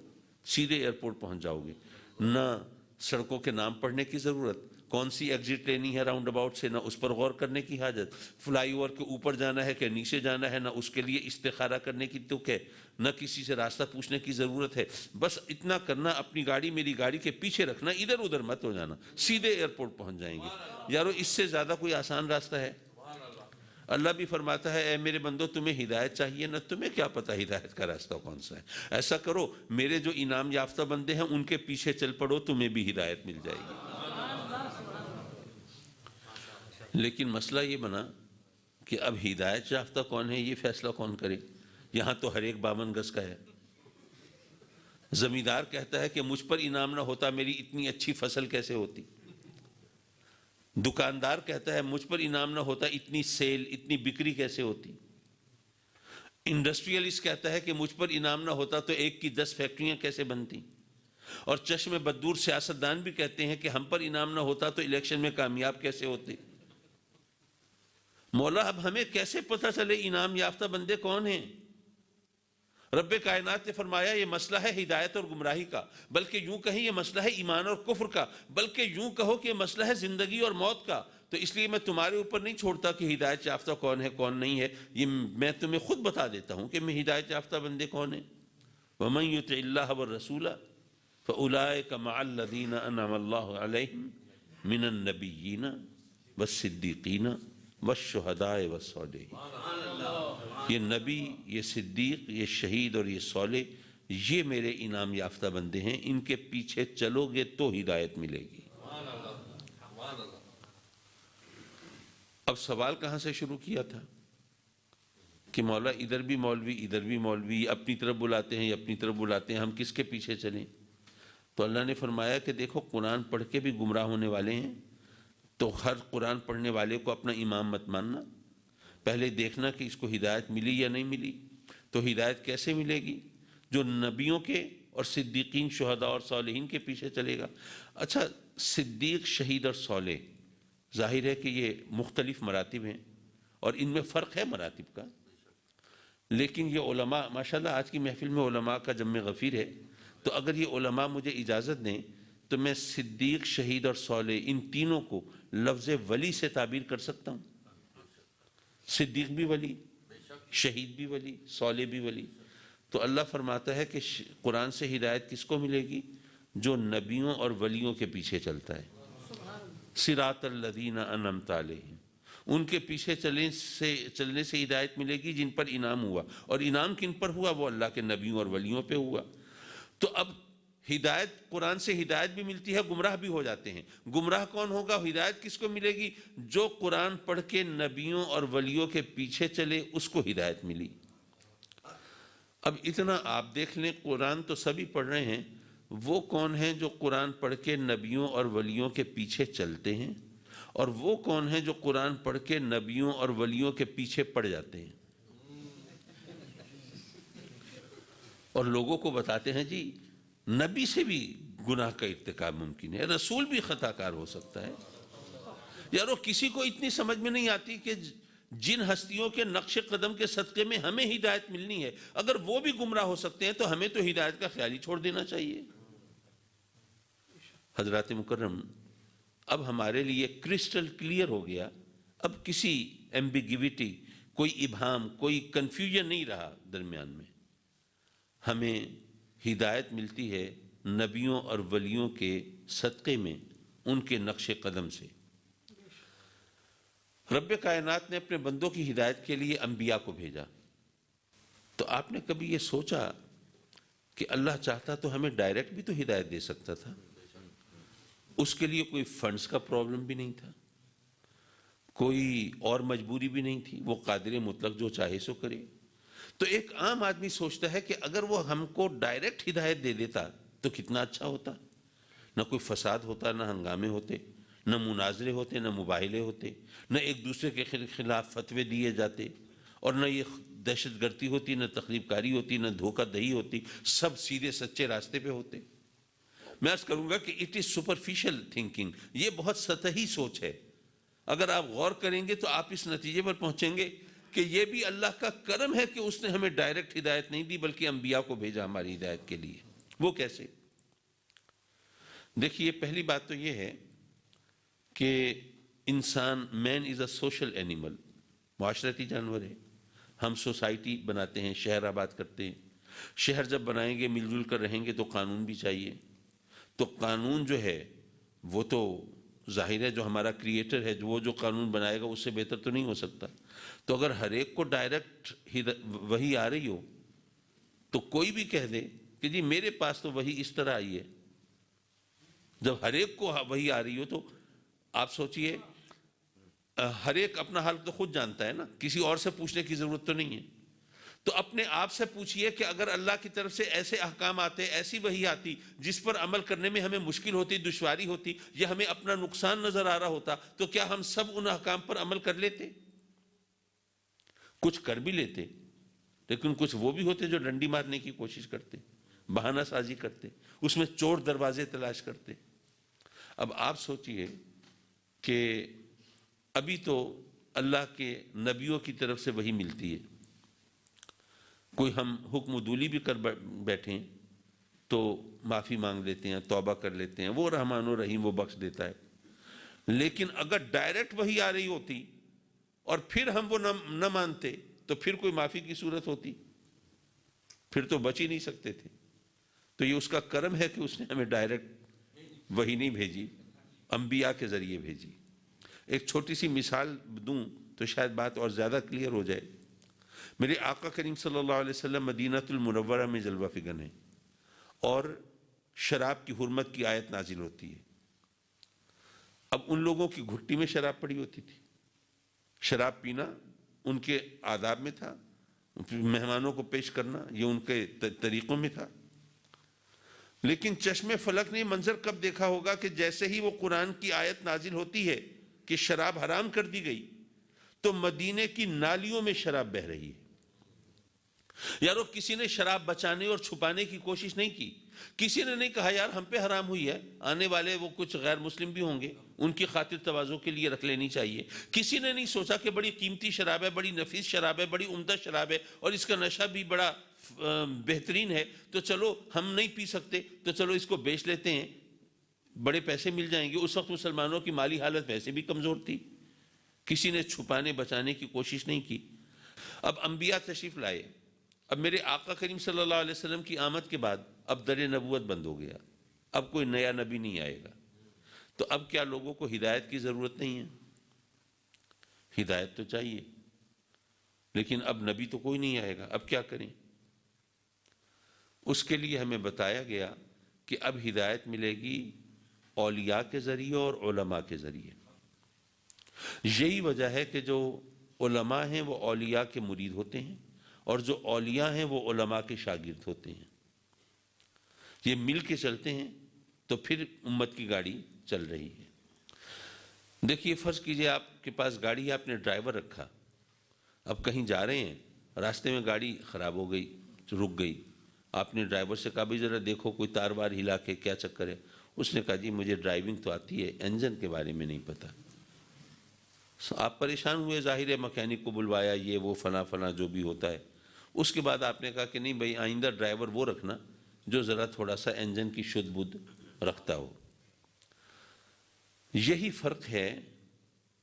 سیدھے ایئرپورٹ پہنچ جاؤ گے، نہ سڑکوں کے نام پڑھنے کی ضرورت، کون سی ایگزٹ لینی ہے راؤنڈ اباؤٹ سے، نہ اس پر غور کرنے کی حاجت، فلائی اوور کے اوپر جانا ہے کہ نیچے جانا ہے، نہ اس کے لیے استخارہ کرنے کی تک ہے، نہ کسی سے راستہ پوچھنے کی ضرورت ہے، بس اتنا کرنا اپنی گاڑی میری گاڑی کے پیچھے رکھنا، ادھر ادھر مت ہو جانا، سیدھے ایئرپورٹ پہنچ جائیں گے۔ یارو اس سے زیادہ کوئی آسان راستہ ہے؟ اللہ بھی فرماتا ہے اے میرے بندو تمہیں ہدایت چاہیے نا، تمہیں کیا پتہ ہدایت کا راستہ کون سا ہے، ایسا کرو میرے جو انعام یافتہ بندے ہیں ان کے پیچھے چل پڑو، تمہیں بھی ہدایت مل جائے گی۔ لیکن مسئلہ یہ بنا کہ اب ہدایت یافتہ کون ہے یہ فیصلہ کون کرے؟ یہاں تو ہر ایک 52 گز کا ہے۔ زمیندار کہتا ہے کہ مجھ پر انعام نہ ہوتا میری اتنی اچھی فصل کیسے ہوتی، دکاندار کہتا ہے مجھ پر انعام نہ ہوتا اتنی سیل اتنی بکری کیسے ہوتی، انڈسٹریلسٹ کہتا ہے کہ مجھ پر انعام نہ ہوتا تو 1 کی 10 فیکٹریاں کیسے بنتی، اور چشم بددور سیاستدان بھی کہتے ہیں کہ ہم پر انعام نہ ہوتا تو الیکشن میں کامیاب کیسے ہوتے۔ مولا اب ہمیں کیسے پتہ چلے انعام یافتہ بندے کون ہیں؟ رب کائنات نے فرمایا یہ مسئلہ ہے ہدایت اور گمراہی کا، بلکہ یوں کہیں یہ مسئلہ ہے ایمان اور کفر کا، بلکہ یوں کہو کہ یہ مسئلہ ہے زندگی اور موت کا، تو اس لیے میں تمہارے اوپر نہیں چھوڑتا کہ ہدایت یافتہ کون ہے کون نہیں ہے، یہ میں تمہیں خود بتا دیتا ہوں کہ میں ہدایت یافتہ بندے کون ہیں۔ وَمَن يُطِعِ اللَّهَ وَالرَّسُولَ فَأُولَٰئِكَ مَعَ الَّذِينَ أَنْعَمَ اللَّهُ عَلَيْهِم مِّنَ النَّبِيِّينَ وَالصِّدِّيقِينَ وَالشُّهَدَاءِ وَالصَّالِحِينَ، یہ نبی، یہ صدیق، یہ شہید اور یہ صالح، یہ میرے انعام یافتہ بندے ہیں، ان کے پیچھے چلو گے تو ہدایت ملے گی۔ اب سوال کہاں سے شروع کیا تھا کہ مولا ادھر بھی مولوی ادھر بھی مولوی، اپنی طرف بلاتے ہیں اپنی طرف بلاتے ہیں، ہم کس کے پیچھے چلیں؟ تو اللہ نے فرمایا کہ دیکھو قرآن پڑھ کے بھی گمراہ ہونے والے ہیں، تو ہر قرآن پڑھنے والے کو اپنا امام مت ماننا، پہلے دیکھنا کہ اس کو ہدایت ملی یا نہیں ملی۔ تو ہدایت کیسے ملے گی؟ جو نبیوں کے اور صدیقین شہداء اور صالحین کے پیچھے چلے گا۔ اچھا صدیق، شہید اور صالح، ظاہر ہے کہ یہ مختلف مراتب ہیں اور ان میں فرق ہے مراتب کا، لیکن یہ علماء ماشاءاللہ آج کی محفل میں علماء کا جمع غفیر ہے، تو اگر یہ علماء مجھے اجازت دیں تو میں صدیق، شہید اور صالح ان تینوں کو لفظ ولی سے تعبیر کر سکتا ہوں۔ صدیق بھی ولی، شہید بھی ولی، صالح بھی ولی۔ تو اللہ فرماتا ہے کہ قرآن سے ہدایت کس کو ملے گی؟ جو نبیوں اور ولیوں کے پیچھے چلتا ہے۔ صراط الذین انعمت علیہم، ان کے پیچھے چلنے سے ہدایت ملے گی جن پر انعام ہوا، اور انعام کن پر ہوا؟ وہ اللہ کے نبیوں اور ولیوں پہ ہوا۔ تو اب ہدایت، قرآن سے ہدایت بھی ملتی ہے، گمراہ بھی ہو جاتے ہیں۔ گمراہ کون ہوگا؟ ہدایت کس کو ملے گی؟ جو قرآن پڑھ کے نبیوں اور ولیوں کے پیچھے چلے، اس کو ہدایت ملی۔ اب اتنا آپ دیکھ لیں، قرآن تو سبھی پڑھ رہے ہیں، وہ کون ہیں جو قرآن پڑھ کے نبیوں اور ولیوں کے پیچھے چلتے ہیں، اور وہ کون ہیں جو قرآن پڑھ کے نبیوں اور ولیوں کے پیچھے پڑ جاتے ہیں اور لوگوں کو بتاتے ہیں جی نبی سے بھی گناہ کا ارتکاب ممکن ہے، رسول بھی خطا کار ہو سکتا ہے۔ یارو کسی کو اتنی سمجھ میں نہیں آتی کہ جن ہستیوں کے نقش قدم کے صدقے میں ہمیں ہدایت ملنی ہے، اگر وہ بھی گمراہ ہو سکتے ہیں تو ہمیں تو ہدایت کا خیال ہی چھوڑ دینا چاہیے۔ حضرات مکرم، اب ہمارے لیے کرسٹل کلیئر ہو گیا، اب کسی ایمبیگیوٹی، کوئی ابہام، کوئی کنفیوژن نہیں رہا درمیان میں۔ ہمیں ہدایت ملتی ہے نبیوں اور ولیوں کے صدقے میں، ان کے نقش قدم سے۔ رب کائنات نے اپنے بندوں کی ہدایت کے لیے انبیاء کو بھیجا، تو آپ نے کبھی یہ سوچا کہ اللہ چاہتا تو ہمیں ڈائریکٹ بھی تو ہدایت دے سکتا تھا، اس کے لیے کوئی فنڈز کا پرابلم بھی نہیں تھا، کوئی اور مجبوری بھی نہیں تھی، وہ قادر مطلق جو چاہے سو کرے۔ تو ایک عام آدمی سوچتا ہے کہ اگر وہ ہم کو ڈائریکٹ ہدایت دے دیتا تو کتنا اچھا ہوتا، نہ کوئی فساد ہوتا، نہ ہنگامے ہوتے، نہ مناظرے ہوتے، نہ مباہلے ہوتے، نہ ایک دوسرے کے خلاف فتوے دیے جاتے، اور نہ یہ دہشت گردی ہوتی، نہ تخریب کاری ہوتی، نہ دھوکہ دہی ہوتی، سب سیدھے سچے راستے پہ ہوتے۔ میں عرض کروں گا کہ اٹ از سپرفیشل تھنکنگ، یہ بہت سطحی سوچ ہے۔ اگر آپ غور کریں گے تو آپ اس نتیجے پر پہنچیں گے کہ یہ بھی اللہ کا کرم ہے کہ اس نے ہمیں ڈائریکٹ ہدایت نہیں دی بلکہ انبیاء کو بھیجا ہماری ہدایت کے لیے۔ وہ کیسے؟ دیکھیے، پہلی بات تو یہ ہے کہ انسان، مین از اے سوشل اینیمل، معاشرتی جانور ہے۔ ہم سوسائٹی بناتے ہیں، شہر آباد کرتے ہیں۔ شہر جب بنائیں گے، مل جل کر رہیں گے تو قانون بھی چاہیے۔ تو قانون جو ہے وہ تو ظاہر ہے جو ہمارا کریٹر ہے، وہ جو قانون بنائے گا اس سے بہتر تو نہیں ہو سکتا۔ تو اگر ہر ایک کو ڈائریکٹ وہی آ رہی ہو تو کوئی بھی کہہ دے کہ جی میرے پاس تو وہی اس طرح آئی ہے، جب ہر ایک کو وہی آ رہی ہو تو آپ سوچئے، ہر ایک اپنا حال تو خود جانتا ہے نا، کسی اور سے پوچھنے کی ضرورت تو نہیں ہے۔ تو اپنے آپ سے پوچھئے کہ اگر اللہ کی طرف سے ایسے احکام آتے، ایسی وحی آتی جس پر عمل کرنے میں ہمیں مشکل ہوتی، دشواری ہوتی، یا ہمیں اپنا نقصان نظر آ رہا ہوتا، تو کیا ہم سب ان احکام پر عمل کر لیتے؟ کچھ کر بھی لیتے، لیکن کچھ وہ بھی ہوتے جو ڈنڈی مارنے کی کوشش کرتے، بہانہ سازی کرتے، اس میں چور دروازے تلاش کرتے۔ اب آپ سوچئے کہ ابھی تو اللہ کے نبیوں کی طرف سے وحی ملتی ہے، کوئی ہم حکم و دولی بھی کر بیٹھیں تو معافی مانگ لیتے ہیں، توبہ کر لیتے ہیں، وہ رحمان و رحیم، وہ بخش دیتا ہے۔ لیکن اگر ڈائریکٹ وحی آ رہی ہوتی اور پھر ہم وہ نہ مانتے تو پھر کوئی معافی کی صورت ہوتی، پھر تو بچ ہی نہیں سکتے تھے۔ تو یہ اس کا کرم ہے کہ اس نے ہمیں ڈائریکٹ وحی نہیں بھیجی، انبیاء کے ذریعے بھیجی۔ ایک چھوٹی سی مثال دوں تو شاید بات اور زیادہ کلیئر ہو جائے۔ میرے آقا کریم صلی اللہ علیہ وسلم مدینہ المنورہ میں جلوہ فگن ہیں، اور شراب کی حرمت کی آیت نازل ہوتی ہے۔ اب ان لوگوں کی گھٹی میں شراب پڑی ہوتی تھی، شراب پینا ان کے آداب میں تھا، مہمانوں کو پیش کرنا یہ ان کے طریقوں میں تھا۔ لیکن چشم فلک نے منظر کب دیکھا ہوگا کہ جیسے ہی وہ قرآن کی آیت نازل ہوتی ہے کہ شراب حرام کر دی گئی تو مدینے کی نالیوں میں شراب بہہ رہی ہے۔ یارو کسی نے شراب بچانے اور چھپانے کی کوشش نہیں کی، کسی نے نہیں کہا یار ہم پہ حرام ہوئی ہے، آنے والے وہ کچھ غیر مسلم بھی ہوں گے، ان کی خاطر تواضع کے لیے رکھ لینی چاہیے۔ کسی نے نہیں سوچا کہ بڑی قیمتی شراب ہے، بڑی نفیس شراب ہے، بڑی عمدہ شراب ہے، اور اس کا نشہ بھی بڑا بہترین ہے، تو چلو ہم نہیں پی سکتے تو چلو اس کو بیچ لیتے ہیں، بڑے پیسے مل جائیں گے۔ اس وقت مسلمانوں کی مالی حالت ویسے بھی کمزور تھی، کسی نے چھپانے بچانے کی کوشش نہیں کی۔ اب انبیاء تشریف لائے، اب میرے آقا کریم صلی اللہ علیہ وسلم کی آمد کے بعد اب در نبوت بند ہو گیا، اب کوئی نیا نبی نہیں آئے گا۔ تو اب کیا لوگوں کو ہدایت کی ضرورت نہیں ہے؟ ہدایت تو چاہیے، لیکن اب نبی تو کوئی نہیں آئے گا، اب کیا کریں؟ اس کے لیے ہمیں بتایا گیا کہ اب ہدایت ملے گی اولیاء کے ذریعے اور علماء کے ذریعے۔ یہی وجہ ہے کہ جو علماء ہیں وہ اولیاء کے مرید ہوتے ہیں، اور جو اولیاء ہیں وہ علماء کے شاگرد ہوتے ہیں۔ یہ مل کے چلتے ہیں تو پھر امت کی گاڑی چل رہی ہے۔ دیکھیے فرض کیجئے آپ کے پاس گاڑی ہے، آپ نے ڈرائیور رکھا، اب کہیں جا رہے ہیں، راستے میں گاڑی خراب ہو گئی، رک گئی، آپ نے ڈرائیور سے کہا بھی ذرا دیکھو کوئی تار وار ہلا کے کیا چکر ہے، اس نے کہا جی مجھے ڈرائیونگ تو آتی ہے، انجن کے بارے میں نہیں پتہ۔ آپ پریشان ہوئے، ظاہر ہے مکینک کو بلوایا، یہ وہ فلاں فلاں جو بھی ہوتا ہے۔ اس کے بعد آپ نے کہا کہ نہیں بھائی آئندہ ڈرائیور وہ رکھنا جو ذرا تھوڑا سا انجن کی شدھ بدھ رکھتا ہو۔ یہی فرق ہے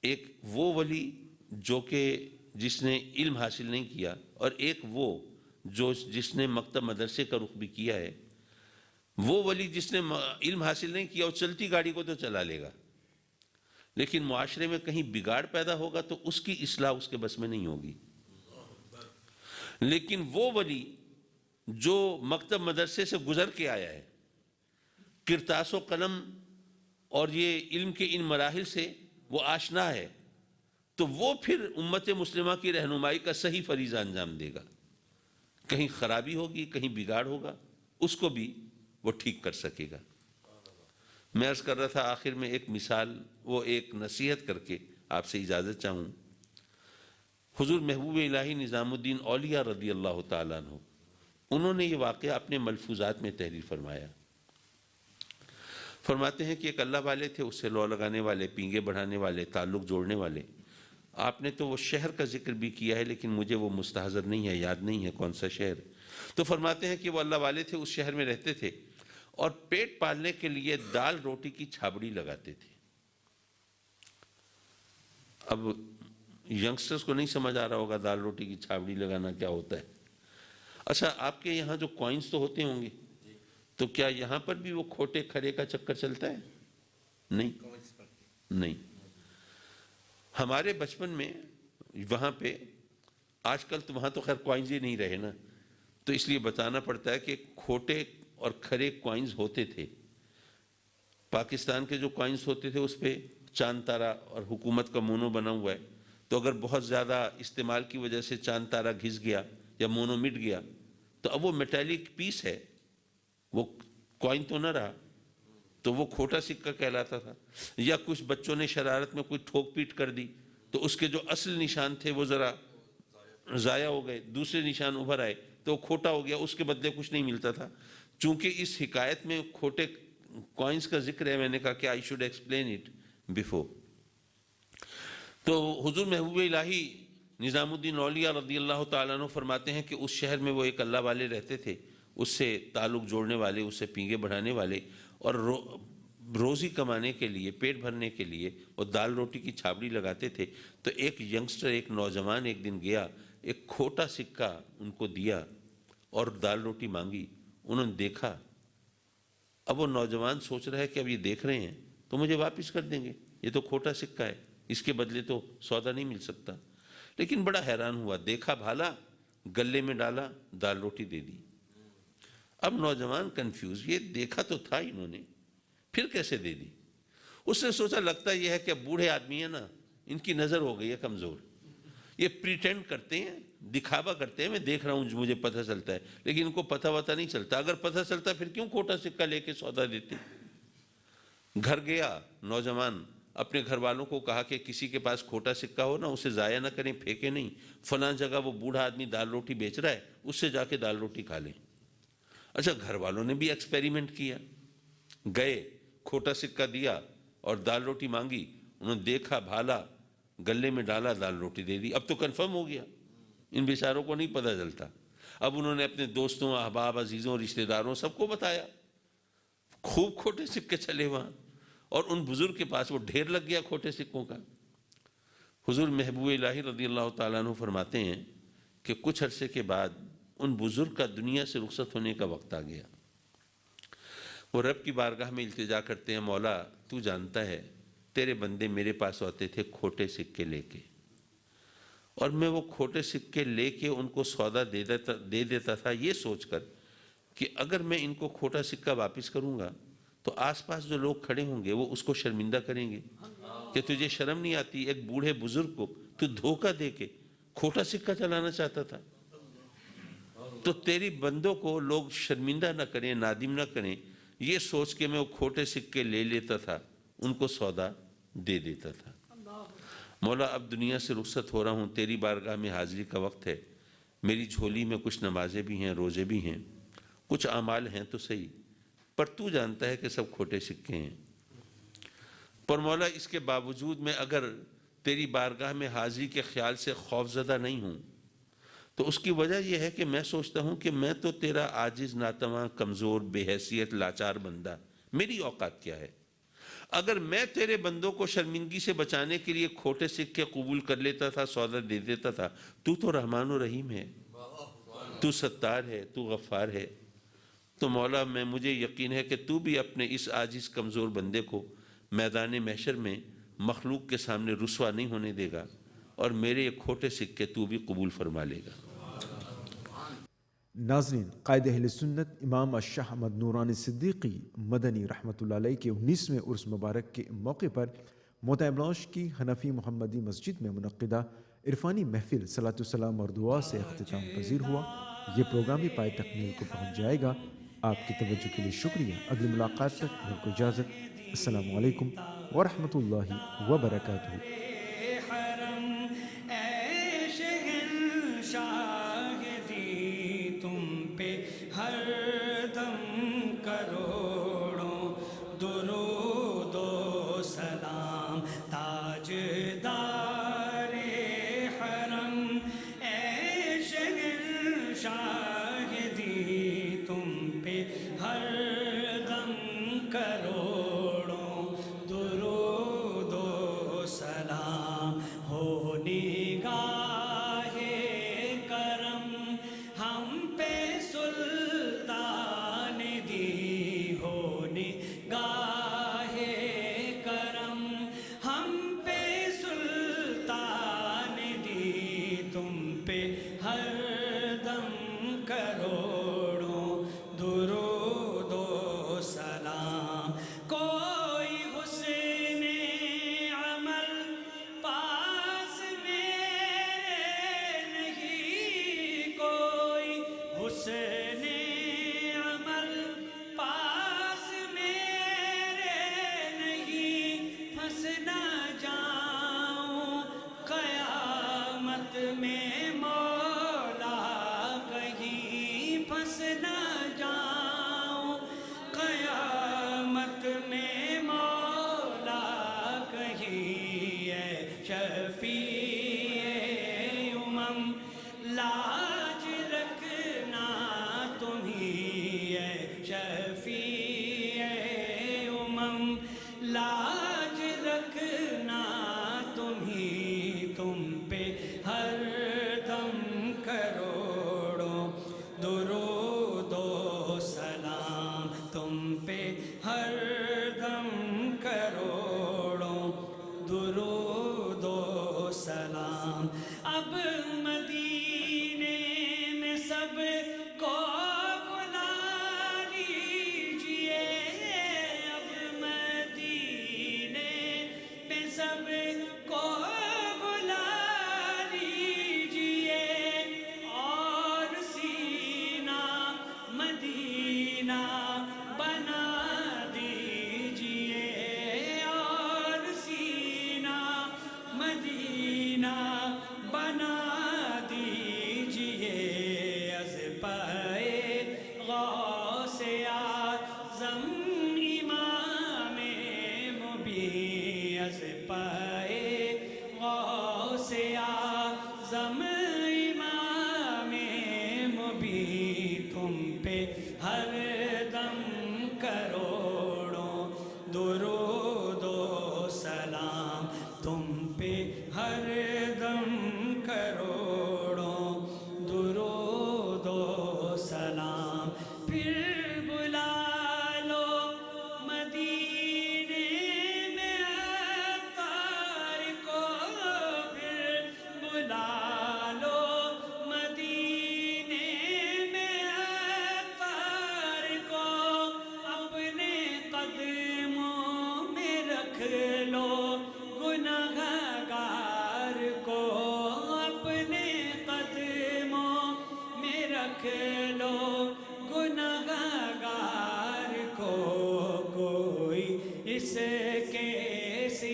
ایک وہ ولی جو کہ جس نے علم حاصل نہیں کیا، اور ایک وہ جس نے مکتب مدرسے کا رخ بھی کیا ہے۔ وہ ولی جس نے علم حاصل نہیں کیا وہ چلتی گاڑی کو تو چلا لے گا، لیکن معاشرے میں کہیں بگاڑ پیدا ہوگا تو اس کی اصلاح اس کے بس میں نہیں ہوگی۔ لیکن وہ ولی جو مکتب مدرسے سے گزر کے آیا ہے، کرتاس و قلم اور یہ علم کے ان مراحل سے وہ آشنا ہے، تو وہ پھر امت مسلمہ کی رہنمائی کا صحیح فریضہ انجام دے گا۔ کہیں خرابی ہوگی، کہیں بگاڑ ہوگا، اس کو بھی وہ ٹھیک کر سکے گا۔ میں عرض کر رہا تھا آخر میں ایک مثال، وہ ایک نصیحت کر کے آپ سے اجازت چاہوں۔ حضور محبوب الہی نظام الدین اولیاء رضی اللہ تعالیٰ عنہ، انہوں نے یہ واقعہ اپنے ملفوظات میں تحریر فرمایا۔ فرماتے ہیں کہ ایک اللہ والے تھے، اس سے لو لگانے والے، پینگے بڑھانے والے، تعلق جوڑنے والے۔ آپ نے تو وہ شہر کا ذکر بھی کیا ہے لیکن مجھے وہ مستحضر نہیں ہے، یاد نہیں ہے کون سا شہر۔ تو فرماتے ہیں کہ وہ اللہ والے تھے، اس شہر میں رہتے تھے اور پیٹ پالنے کے لیے دال روٹی کی چھابڑی لگاتے تھے۔ اب ینگسٹرز کو نہیں سمجھ آ رہا ہوگا دال روٹی کی چھابڑی لگانا کیا ہوتا ہے۔ اچھا آپ کے یہاں جو کوائنز تو ہوتے ہوں گے، تو کیا یہاں پر بھی وہ کھوٹے کھرے کا چکر چلتا ہے؟ نہیں۔ ہمارے بچپن میں وہاں پہ، آج کل تو وہاں تو خیر کوائنز ہی نہیں رہے نا، تو اس لیے بتانا پڑتا ہے کہ کھوٹے اور کھرے کوائنز ہوتے تھے۔ پاکستان کے جو کوائنز ہوتے تھے اس پہ چاند تارا اور حکومت کا مونو بنا ہوا ہے، تو اگر بہت زیادہ استعمال کی وجہ سے چاند تارا گھس گیا یا مونو مٹ گیا تو اب وہ میٹیلک پیس ہے، وہ کوائن تو نہ رہا، تو وہ کھوٹا سکہ کہلاتا تھا۔ یا کچھ بچوں نے شرارت میں کوئی ٹھوک پیٹ کر دی تو اس کے جو اصل نشان تھے وہ ذرا ضائع ہو گئے، دوسرے نشان ابھر آئے تو وہ کھوٹا ہو گیا، اس کے بدلے کچھ نہیں ملتا تھا۔ چونکہ اس حکایت میں کھوٹے کوائنز کا ذکر ہے، میں نے کہا کہ I should explain it before۔ تو حضور محبوب الہی نظام الدین اولیاء رضی اللہ تعالیٰ عنہ فرماتے ہیں کہ اس شہر میں وہ ایک اللہ والے رہتے تھے، اس سے تعلق جوڑنے والے، اس سے پینگے بڑھانے والے، اور روزی کمانے کے لیے، پیٹ بھرنے کے لیے وہ دال روٹی کی چھابڑی لگاتے تھے۔ تو ایک ینگسٹر، ایک نوجوان ایک دن گیا، ایک کھوٹا سکہ ان کو دیا اور دال روٹی مانگی، انہوں نے دیکھا۔ اب وہ نوجوان سوچ رہا ہے کہ اب یہ دیکھ رہے ہیں تو مجھے واپس کر دیں گے، یہ تو کھوٹا سکہ ہے، اس کے بدلے تو سودا نہیں مل سکتا۔ لیکن بڑا حیران ہوا، دیکھا بھالا، گلے میں ڈالا، دال روٹی دے دی۔ اب نوجوان کنفیوز، یہ دیکھا تو تھا انہوں نے، پھر کیسے دے دی؟ اس نے سوچا لگتا یہ ہے کہ بوڑھے آدمی ہیں نا، ان کی نظر ہو گئی ہے کمزور، یہ پریٹینڈ کرتے ہیں، دکھاوا کرتے ہیں، میں دیکھ رہا ہوں مجھے پتہ چلتا ہے، لیکن ان کو پتہ وتہ نہیں چلتا۔ اگر پتہ چلتا پھر کیوں کھوٹا سکہ لے کے سودا دیتے؟ گھر گیا نوجوان، اپنے گھر والوں کو کہا کہ کسی کے پاس کھوٹا سکہ ہو نا، اسے ضائع نہ کریں، پھینکے نہیں، فلاں جگہ وہ بوڑھا آدمی دال روٹی بیچ رہا ہے، اس سے جا کے دال روٹی کھا لیں۔ اچھا گھر والوں نے بھی ایکسپیریمنٹ کیا، گئے، کھوٹا سکہ دیا اور دال روٹی مانگی، انہوں نے دیکھا بھالا، گلے میں ڈالا، دال روٹی دے دی۔ اب تو کنفرم ہو گیا، ان بیچاروں کو نہیں پتہ چلتا۔ اب انہوں نے اپنے دوستوں، احباب، عزیزوں، رشتہ داروں سب کو بتایا، خوب کھوٹے سکے چلے وہاں، اور ان بزرگ کے پاس وہ ڈھیر لگ گیا کھوٹے سکوں کا۔ حضور محبوب الہی رضی اللہ تعالیٰ عنہ فرماتے ہیں کہ کچھ عرصے کے بعد ان بزرگ کا دنیا سے رخصت ہونے کا وقت آ گیا۔ وہ رب کی بارگاہ میں التجا کرتے ہیں، مولا تو جانتا ہے تیرے بندے میرے پاس آتے تھے کھوٹے سکے لے کے، اور میں وہ کھوٹے سکے لے کے ان کو سودا دے دیتا تھا، یہ سوچ کر کہ اگر میں ان کو کھوٹا سکہ واپس کروں گا تو آس پاس جو لوگ کھڑے ہوں گے وہ اس کو شرمندہ کریں گے کہ تجھے شرم نہیں آتی، ایک بوڑھے بزرگ کو تو دھوکہ دے کے کھوٹا سکہ چلانا چاہتا تھا۔ تو تیری بندوں کو لوگ شرمندہ نہ کریں، نادم نہ کریں، یہ سوچ کے میں وہ کھوٹے سکے لے لیتا تھا، ان کو سودا دے دیتا تھا۔ مولا اب دنیا سے رخصت ہو رہا ہوں، تیری بارگاہ میں حاضری کا وقت ہے، میری جھولی میں کچھ نمازیں بھی ہیں، روزے بھی ہیں، کچھ اعمال ہیں تو صحیح، پر تو جانتا ہے کہ سب کھوٹے سکے ہیں۔ پر مولا اس کے باوجود میں اگر تیری بارگاہ میں حاضری کے خیال سے خوف زدہ نہیں ہوں تو اس کی وجہ یہ ہے کہ میں سوچتا ہوں کہ میں تو تیرا عاجز، ناتواں، کمزور، بے حیثیت، لاچار بندہ، میری اوقات کیا ہے؟ اگر میں تیرے بندوں کو شرمندگی سے بچانے کے لیے کھوٹے سکے قبول کر لیتا تھا، سودا دے دیتا تھا، تو رحمان و رحیم ہے، تو ستار ہے، تو غفار ہے، تو مولا مجھے یقین ہے کہ تو بھی اپنے اس عاجز کمزور بندے کو میدان محشر میں مخلوق کے سامنے رسوا نہیں ہونے دے گا، اور میرے یہ کھوٹے سکے تو بھی قبول فرما لے گا۔ ناظرین، قائد اہل سنت امام الشاہ احمد نورانی صدیقی مدنی رحمۃ اللہ علیہ کے 19ویں عرس مبارک کے موقع پر موتا بلانش کی حنفی محمدی مسجد میں منعقدہ عرفانی محفل صلاۃ السلام اور دعا سے اختتام پذیر ہوا۔ یہ پروگرام بھی پائے تکمیل کو پہنچ جائے گا۔ آپ کی توجہ کے لیے شکریہ۔ اگلی ملاقات تک میرے کو اجازت۔ السلام علیکم ورحمۃ اللہ وبرکاتہ۔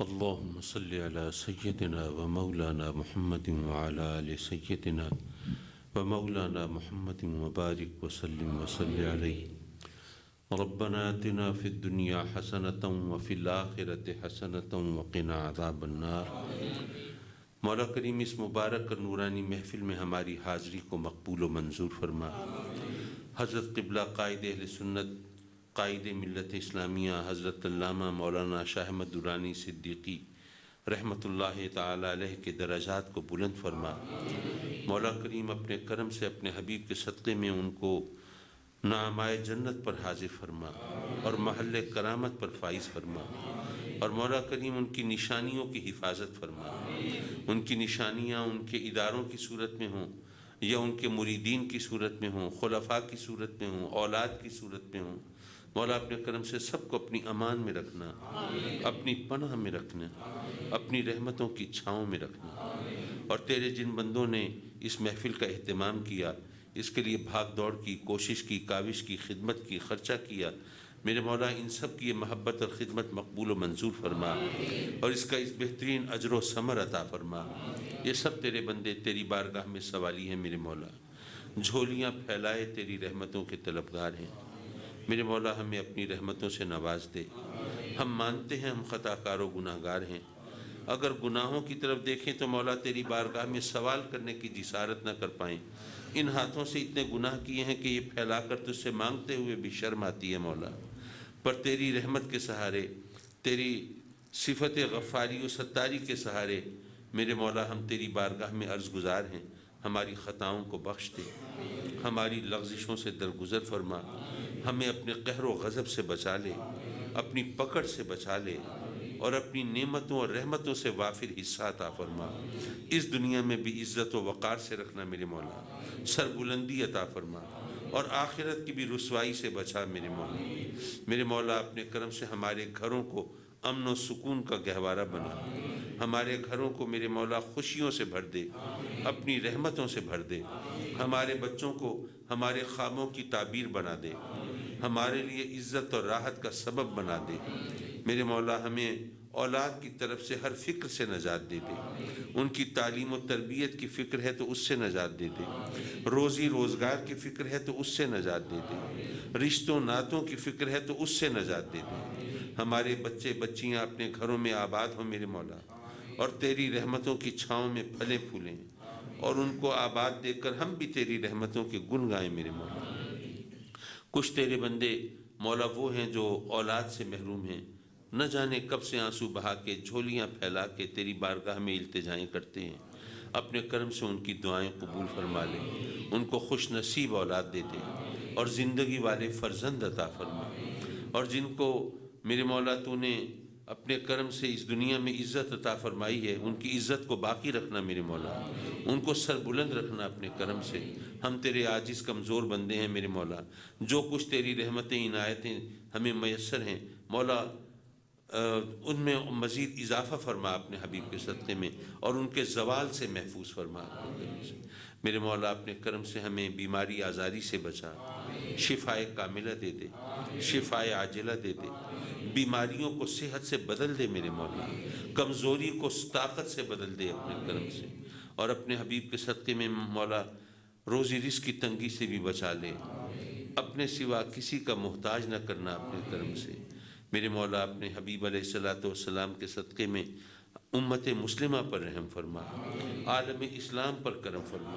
اللهم صل على سيدنا ومولانا محمد وعلى آل سيدنا ومولانا محمد وبارك وسلم وصل عليه. ربنا آتنا في الدنيا حسنة وفي الآخرة حسنة وقنا عذاب النار. مولا کریم اس مبارک اور نورانی محفل میں ہماری حاضری کو مقبول و منظور فرما. حضرت قبلہ قائد اہل سنت قائد ملت اسلامیہ حضرت علامہ مولانا شاہ احمد درانی صدیقی رحمۃ اللہ تعالی علیہ کے درجات کو بلند فرما. مولا کریم اپنے کرم سے اپنے حبیب کے صدقے میں ان کو نعمائے جنت پر حاضر فرما اور محل کرامت پر فائز فرما. اور مولا کریم ان کی نشانیوں کی حفاظت فرما. ان کی نشانیاں ان کے اداروں کی صورت میں ہوں یا ان کے مریدین کی صورت میں ہوں، خلفاء کی صورت میں ہوں، اولاد کی صورت میں ہوں. مولا اپنے کرم سے سب کو اپنی امان میں رکھنا، اپنی پناہ میں رکھنا، اپنی رحمتوں کی چھاؤں میں رکھنا. اور تیرے جن بندوں نے اس محفل کا اہتمام کیا، اس کے لیے بھاگ دوڑ کی، کوشش کی، کاوش کی، خدمت کی، خرچہ کیا، میرے مولا ان سب کی یہ محبت اور خدمت مقبول و منظور فرما اور اس کا اس بہترین اجر و ثمر عطا فرما. یہ سب تیرے بندے تیری بارگاہ میں سوالی ہیں میرے مولا، جھولیاں پھیلائے تیری رحمتوں کے طلبگار ہیں. میرے مولا ہمیں اپنی رحمتوں سے نواز دے. ہم مانتے ہیں ہم خطا کار و گناہ گار ہیں. اگر گناہوں کی طرف دیکھیں تو مولا تیری بارگاہ میں سوال کرنے کی جسارت نہ کر پائیں. ان ہاتھوں سے اتنے گناہ کیے ہیں کہ یہ پھیلا کر تجھ سے مانگتے ہوئے بھی شرم آتی ہے مولا. پر تیری رحمت کے سہارے، تیری صفت غفاری و ستاری کے سہارے میرے مولا ہم تیری بارگاہ میں عرض گزار ہیں. ہماری خطاؤں کو بخش دے، ہماری لغزشوں سے درگزر فرما، ہمیں اپنے قہر و غضب سے بچا لے، اپنی پکڑ سے بچا لے اور اپنی نعمتوں اور رحمتوں سے وافر حصہ عطا فرما. اس دنیا میں بھی عزت و وقار سے رکھنا میرے مولا، سربلندی عطا فرما اور آخرت کی بھی رسوائی سے بچا میرے مولا. میرے مولا اپنے کرم سے ہمارے گھروں کو امن و سکون کا گہوارہ بنا. ہمارے گھروں کو میرے مولا خوشیوں سے بھر دے، اپنی رحمتوں سے بھر دے. ہمارے بچوں کو ہمارے خوابوں کی تعبیر بنا دے، ہمارے لیے عزت اور راحت کا سبب بنا دے. میرے مولا ہمیں اولاد کی طرف سے ہر فکر سے نجات دے دے. ان کی تعلیم و تربیت کی فکر ہے تو اس سے نجات دے دے. روزی روزگار کی فکر ہے تو اس سے نجات دے دے. رشتوں ناتوں کی فکر ہے تو اس سے نجات دے دے. ہمارے بچے بچیاں اپنے گھروں میں آباد ہوں میرے مولا اور تیری رحمتوں کی چھاؤں میں پھلے پھولیں اور ان کو آباد دے کر ہم بھی تیری رحمتوں کے گن گائیں میرے مولا. کچھ تیرے بندے مولا وہ ہیں جو اولاد سے محروم ہیں، نہ جانے کب سے آنسو بہا کے جھولیاں پھیلا کے تیری بارگاہ میں التجائیں کرتے ہیں. اپنے کرم سے ان کی دعائیں قبول فرما لے، ان کو خوش نصیب اولاد دے دے اور زندگی والے فرزند عطا فرما. اور جن کو میرے مولا تو نے اپنے کرم سے اس دنیا میں عزت عطا فرمائی ہے، ان کی عزت کو باقی رکھنا میرے مولا، ان کو سر بلند رکھنا اپنے کرم سے. ہم تیرے عاجز کمزور بندے ہیں میرے مولا. جو کچھ تیری رحمتیں عنایتیں ہمیں میسر ہیں مولا ان میں مزید اضافہ فرما اپنے حبیب کے صدقے میں اور ان کے زوال سے محفوظ فرما اپنے کرم سے. میرے مولا اپنے کرم سے ہمیں بیماری آزاری سے بچا، شفائے کاملہ دے دے، شفائے عاجلہ دے دے. بیماریوں کو صحت سے بدل دے میرے مولا، کمزوری کو طاقت سے بدل دے اپنے کرم سے. اور اپنے حبیب کے صدقے میں مولا روزی رزق کی تنگی سے بھی بچا لے. اپنے سوا کسی کا محتاج نہ کرنا اپنے کرم سے. میرے مولا اپنے حبیب علیہ السلام کے صدقے میں امت مسلمہ پر رحم فرما، عالم اسلام پر کرم فرما.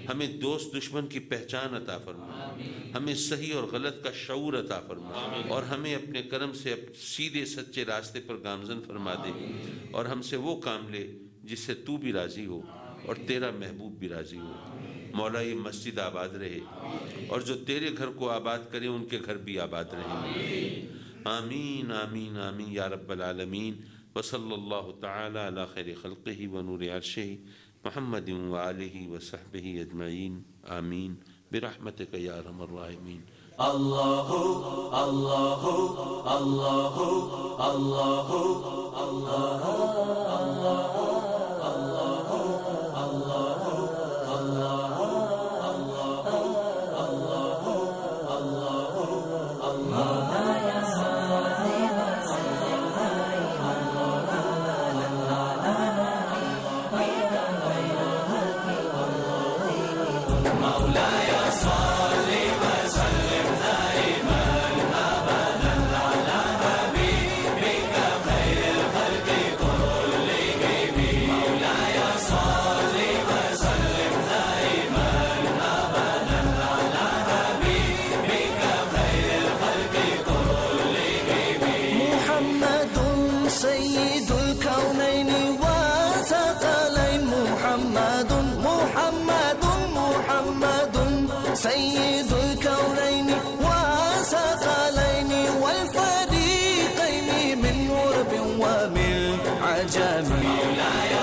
ہمیں دوست دشمن کی پہچان عطا فرما، ہمیں صحیح اور غلط کا شعور عطا فرما، اور ہمیں اپنے کرم سے سیدھے سچے راستے پر گامزن فرما دے، اور ہم سے وہ کام لے جس سے تو بھی راضی ہو اور تیرا محبوب بھی راضی ہو۔ مولا یہ مسجد آباد رہے، اور جو تیرے گھر کو آباد کرے ان کے گھر بھی آباد رہیں۔ آمین آمین آمین یا رب العالمین۔ وصلی اللہ تعالی علی خیر خلقہ ونور عرشہ محمد وآلہ وصحبہ اجمعین آمین برحمتک یا ارحم الراحمین۔ اللہ اللہ اللہ اللہ اللہ سيد الكونين وثقلين محمد محمد محمد سيد الكونين وثقلين والفريقين من غرب ومن عجم مولاي